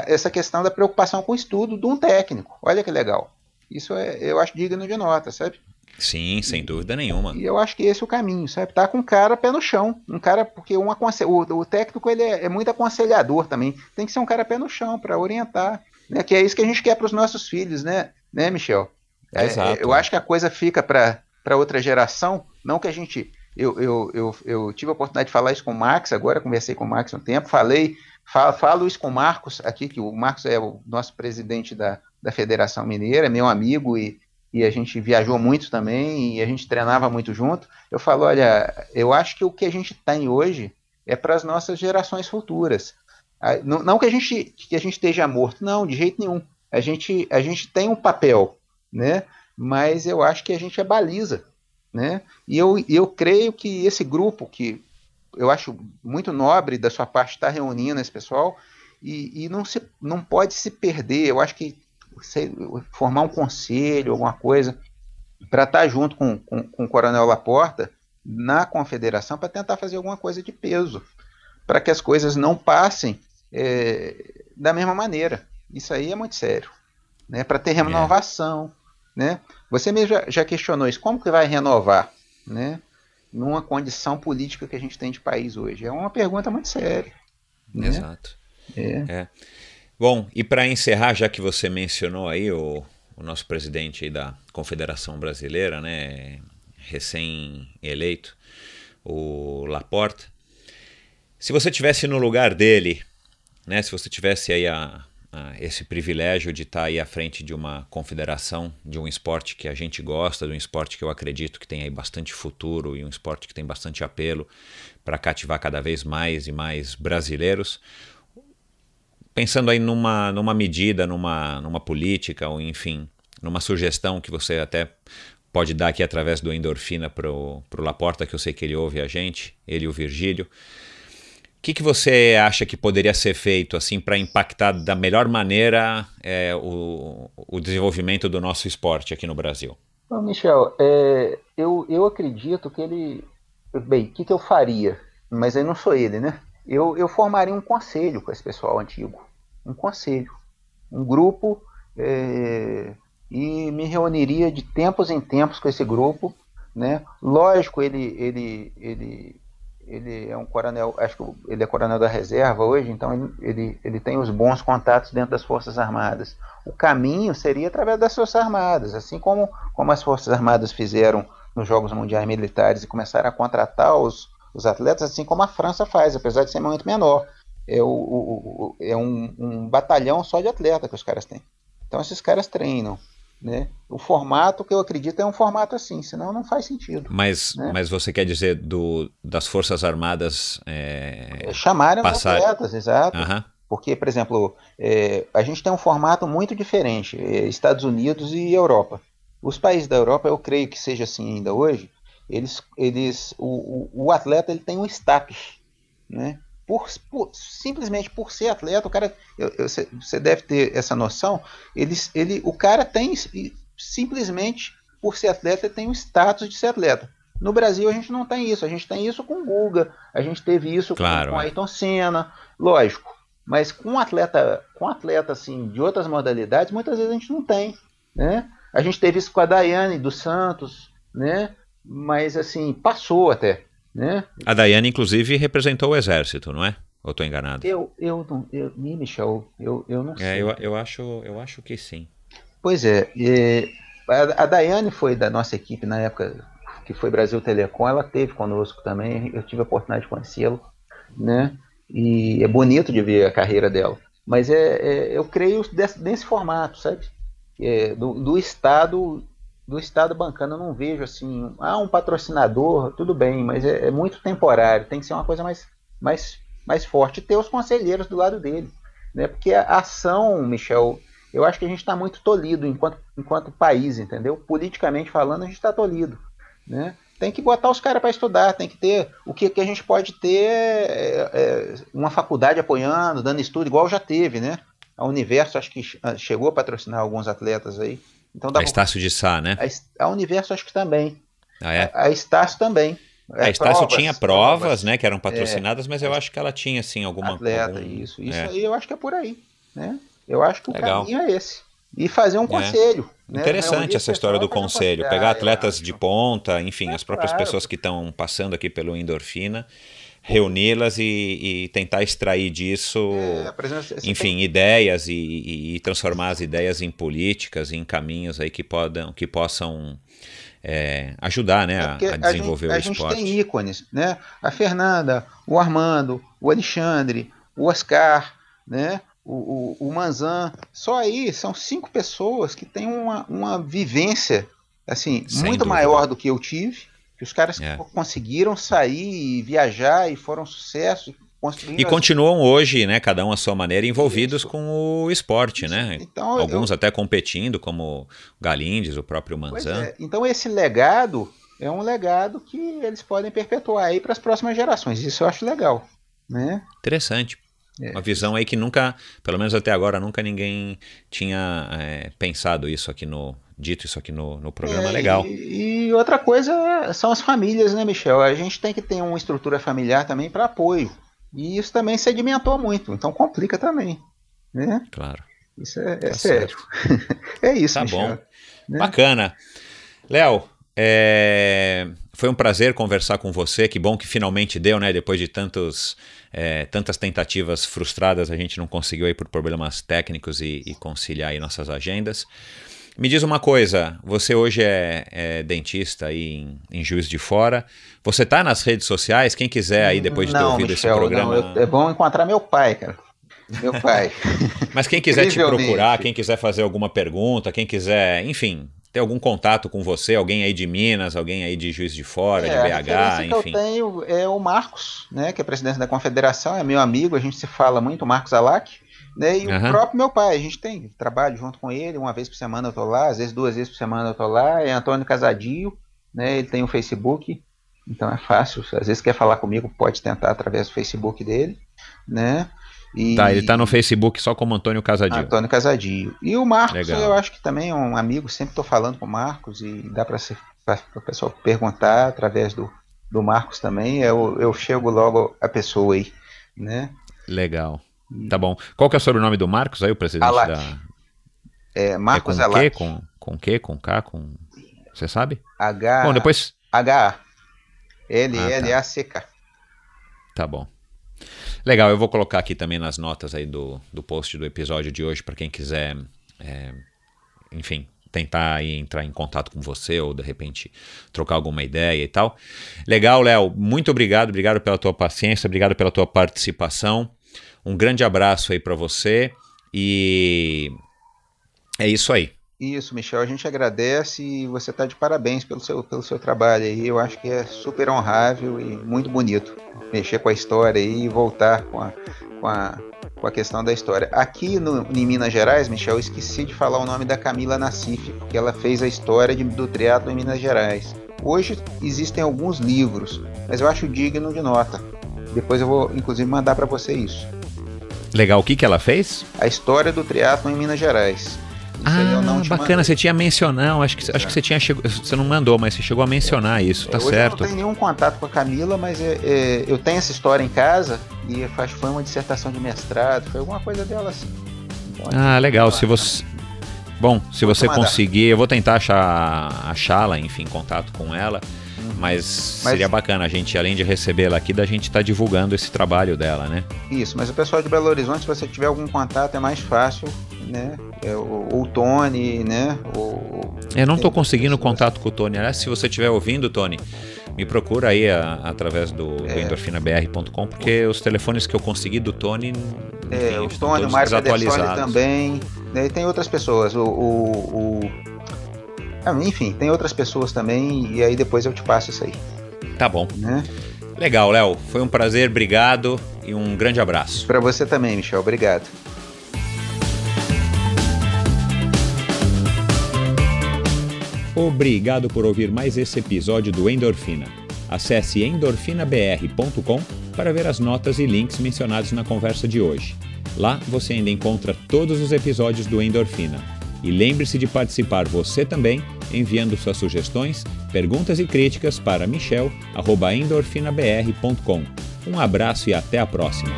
essa questão da preocupação com o estudo de um técnico. Olha que legal. Isso eu acho digno de nota, sabe? Sim, sem dúvida nenhuma. E eu acho que esse é o caminho, sabe? Tá com um cara pé no chão. Um cara, porque o técnico ele é muito aconselhador também. Tem que ser um cara pé no chão para orientar. Né? Que é isso que a gente quer para os nossos filhos, né, Michel? Exato. Eu acho que a coisa fica para outra geração. Não que a gente... Eu tive a oportunidade de falar isso com o Max, agora conversei com o Max um tempo, falo isso com o Marcos aqui, que o Marcos é o nosso presidente da Federação Mineira, é meu amigo e a gente viajou muito também e a gente treinava muito junto. Eu falo, olha, eu acho que o que a gente tem hoje é para as nossas gerações futuras. Não que a gente esteja morto, não, de jeito nenhum. A gente tem um papel, né? Mas eu acho que a gente é baliza. Né? E eu creio que esse grupo, que eu acho muito nobre da sua parte estar reunindo esse pessoal, e não pode se perder. Eu acho que formar um conselho, alguma coisa, para estar junto com o Coronel Laporta, na confederação para tentar fazer alguma coisa de peso, para que as coisas não passem da mesma maneira. Isso aí é muito sério, né? Para ter renovação, né? Você mesmo já questionou isso, como que vai renovar, né? Numa condição política que a gente tem de país hoje? É uma pergunta muito séria. Né? Exato. Bom, e para encerrar, já que você mencionou aí o nosso presidente aí da Confederação Brasileira, né, recém-eleito, o Laporta, se você tivesse no lugar dele, né, se você tivesse aí esse privilégio de estar aí à frente de uma confederação, de um esporte que a gente gosta, de um esporte que eu acredito que tem aí bastante futuro e um esporte que tem bastante apelo para cativar cada vez mais e mais brasileiros, pensando aí numa medida, numa política, ou enfim, numa sugestão que você até pode dar aqui através do Endorfina pro Laporta, que eu sei que ele ouve a gente, ele e o Virgílio. O que você acha que poderia ser feito assim para impactar da melhor maneira o desenvolvimento do nosso esporte aqui no Brasil? Bom, Michel, eu acredito que ele... Bem, o que eu faria? Mas aí não sou ele, né? Eu formaria um conselho com esse pessoal antigo. Um conselho. Um grupo e me reuniria de tempos em tempos com esse grupo, né? Lógico, ele é um coronel, acho que ele é coronel da reserva hoje, então ele tem os bons contatos dentro das Forças Armadas. O caminho seria através das Forças Armadas, assim como as Forças Armadas fizeram nos Jogos Mundiais Militares e começaram a contratar os atletas, assim como a França faz, apesar de ser muito menor. É um batalhão só de atleta que os caras têm. Então esses caras treinam. Né? O formato que eu acredito é um formato assim, senão não faz sentido. Mas você quer dizer das Forças Armadas chamarem os atletas, exato. Uhum. Porque, por exemplo, a gente tem um formato muito diferente, Estados Unidos e Europa. Os países da Europa, eu creio que seja assim ainda hoje, o atleta ele tem um status, né? Simplesmente por ser atleta, o cara, você deve ter essa noção, o cara tem, simplesmente por ser atleta, ele tem o status de ser atleta. No Brasil a gente não tem isso, a gente tem isso com o Guga, a gente teve isso com Ayrton Senna, lógico, mas com atleta assim, de outras modalidades, muitas vezes a gente não tem, né? A gente teve isso com a Daiane dos Santos, né? Mas assim, passou até. Né? A Daiane, inclusive, representou o exército, não é? Ou estou enganado? Michel, eu não sei. Eu acho que sim. Pois é. A Daiane foi da nossa equipe na época que foi Brasil Telecom, ela esteve conosco também, eu tive a oportunidade de conhecê-la, né? E é bonito de ver a carreira dela. Mas eu creio nesse formato, sabe? Do Estado bancando, eu não vejo assim, um patrocinador, tudo bem, mas é muito temporário, tem que ser uma coisa mais forte, e ter os conselheiros do lado dele, né? Porque a ação, Michel, eu acho que a gente está muito tolhido enquanto país, entendeu? Politicamente falando, a gente está tolhido, né? Tem que botar os caras para estudar, tem que ter, o que a gente pode ter uma faculdade apoiando, dando estudo, igual já teve, né? A Universo acho que chegou a patrocinar alguns atletas aí. Então a Estácio de Sá, né? A Universo acho que também. Ah, é? A Estácio também. A Estácio tinha provas, né, que eram patrocinadas, mas eu acho que ela tinha, assim, alguma... Isso aí eu acho que é por aí, né? Eu acho que o caminho é esse. E fazer um conselho. Né? Interessante essa história do conselho. Pegar atletas de ponta, enfim, as próprias pessoas que estão passando aqui pelo Endorfina, reuni-las e tentar extrair disso, enfim, ideias e transformar as ideias em políticas, em caminhos aí que possam ajudar, né, a desenvolver o esporte. A gente tem ícones, né? A Fernanda, o Armando, o Alexandre, o Oscar, né? O Manzan, só aí são 5 pessoas que têm uma vivência assim, muito maior do que eu tive, que os caras conseguiram sair e viajar e foram sucesso. E continuam hoje, né, cada um à sua maneira, envolvidos com o esporte, né? Então, alguns até competindo, como o Galindes, o próprio Manzan. Então esse legado é um legado que eles podem perpetuar aí para as próximas gerações. Isso eu acho legal, né? Interessante. Uma visão aí que nunca, pelo menos até agora, nunca ninguém tinha pensado isso aqui no dito isso aqui no programa, legal. E outra coisa são as famílias, né, Michel? A gente tem que ter uma estrutura familiar também para apoio. E isso também sedimentou muito, então complica também, né? Claro. Isso é sério. É isso, tá Michel. Bom. Né? Bacana. Léo, foi um prazer conversar com você. Que bom que finalmente deu, né? Depois de tantas tentativas frustradas, a gente não conseguiu aí por problemas técnicos e conciliar aí nossas agendas. Me diz uma coisa, você hoje é dentista aí em Juiz de Fora. Você tá nas redes sociais? Quem quiser aí depois de ter ouvido esse programa... Não, é bom encontrar meu pai, cara. Meu pai. Mas quem quiser te procurar, quem quiser fazer alguma pergunta, quem quiser, enfim, ter algum contato com você, alguém aí de Minas, alguém aí de Juiz de Fora, de BH, enfim. Que eu tenho é o Marcos, né, que é presidente da Confederação, é meu amigo, a gente se fala muito, o Marcos Alac. Né, e o próprio meu pai, a gente tem trabalho junto com ele, uma vez por semana eu tô lá, às vezes 2 vezes por semana eu tô lá, é Antônio Casadio, né, ele tem um Facebook, então é fácil, às vezes quer falar comigo, pode tentar através do Facebook dele, né. Ele tá no Facebook só como Antônio Casadio. Antônio Casadio. E o Marcos, legal. Eu acho que também é um amigo, sempre tô falando com o Marcos, e dá para o pessoal perguntar através do Marcos também, eu chego logo a pessoa aí, né. Legal. Tá bom. Qual que é o sobrenome do Marcos aí, o presidente Alac. Marcos Alac. Com Q, com K, com... Você sabe? H... Bom, depois... H-A. L-L-A-C-K. Tá bom. Legal, eu vou colocar aqui também nas notas aí do post do episódio de hoje para quem quiser, enfim, tentar aí entrar em contato com você ou de repente trocar alguma ideia e tal. Legal, Léo, muito obrigado pela tua paciência, obrigado pela tua participação. Um grande abraço aí para você e é isso aí. Isso, Michel, a gente agradece e você está de parabéns pelo seu trabalho aí. Eu acho que é super honrável e muito bonito mexer com a história aí e voltar com a questão da história. Aqui em Minas Gerais, Michel, eu esqueci de falar o nome da Camila Nassif, que ela fez a história do triatlo em Minas Gerais. Hoje existem alguns livros, mas eu acho digno de nota. Depois eu vou, inclusive, mandar para você isso. Legal, o que ela fez? A história do triatlo em Minas Gerais. Bacana, você tinha mencionado, acho que você tinha você não mandou, mas você chegou a mencionar isso, tá hoje certo. Eu não tenho nenhum contato com a Camila, mas eu tenho essa história em casa e foi uma dissertação de mestrado, foi alguma coisa dela assim. Então, legal, se você conseguir, eu vou tentar achá-la, enfim, contato com ela. Mas seria bacana a gente, além de recebê-la aqui, da gente estar divulgando esse trabalho dela, né? Isso, mas o pessoal de Belo Horizonte, se você tiver algum contato, é mais fácil, né? O Tony, né? Eu não estou conseguindo contato com o Tony. Aliás, se você estiver ouvindo, Tony, me procura aí através do endorfinabr.com, porque os telefones que eu consegui do Tony, enfim, o Tony, o Mário Pedersoli também, né? E tem outras pessoas, enfim, tem outras pessoas também, e aí depois eu te passo isso aí. Tá bom. Né? Legal, Léo. Foi um prazer, obrigado e um grande abraço. Para você também, Michel. Obrigado. Obrigado por ouvir mais esse episódio do Endorfina. Acesse endorfinabr.com para ver as notas e links mencionados na conversa de hoje. Lá você ainda encontra todos os episódios do Endorfina. E lembre-se de participar você também, enviando suas sugestões, perguntas e críticas para michel@endorfinabr.com. Um abraço e até a próxima!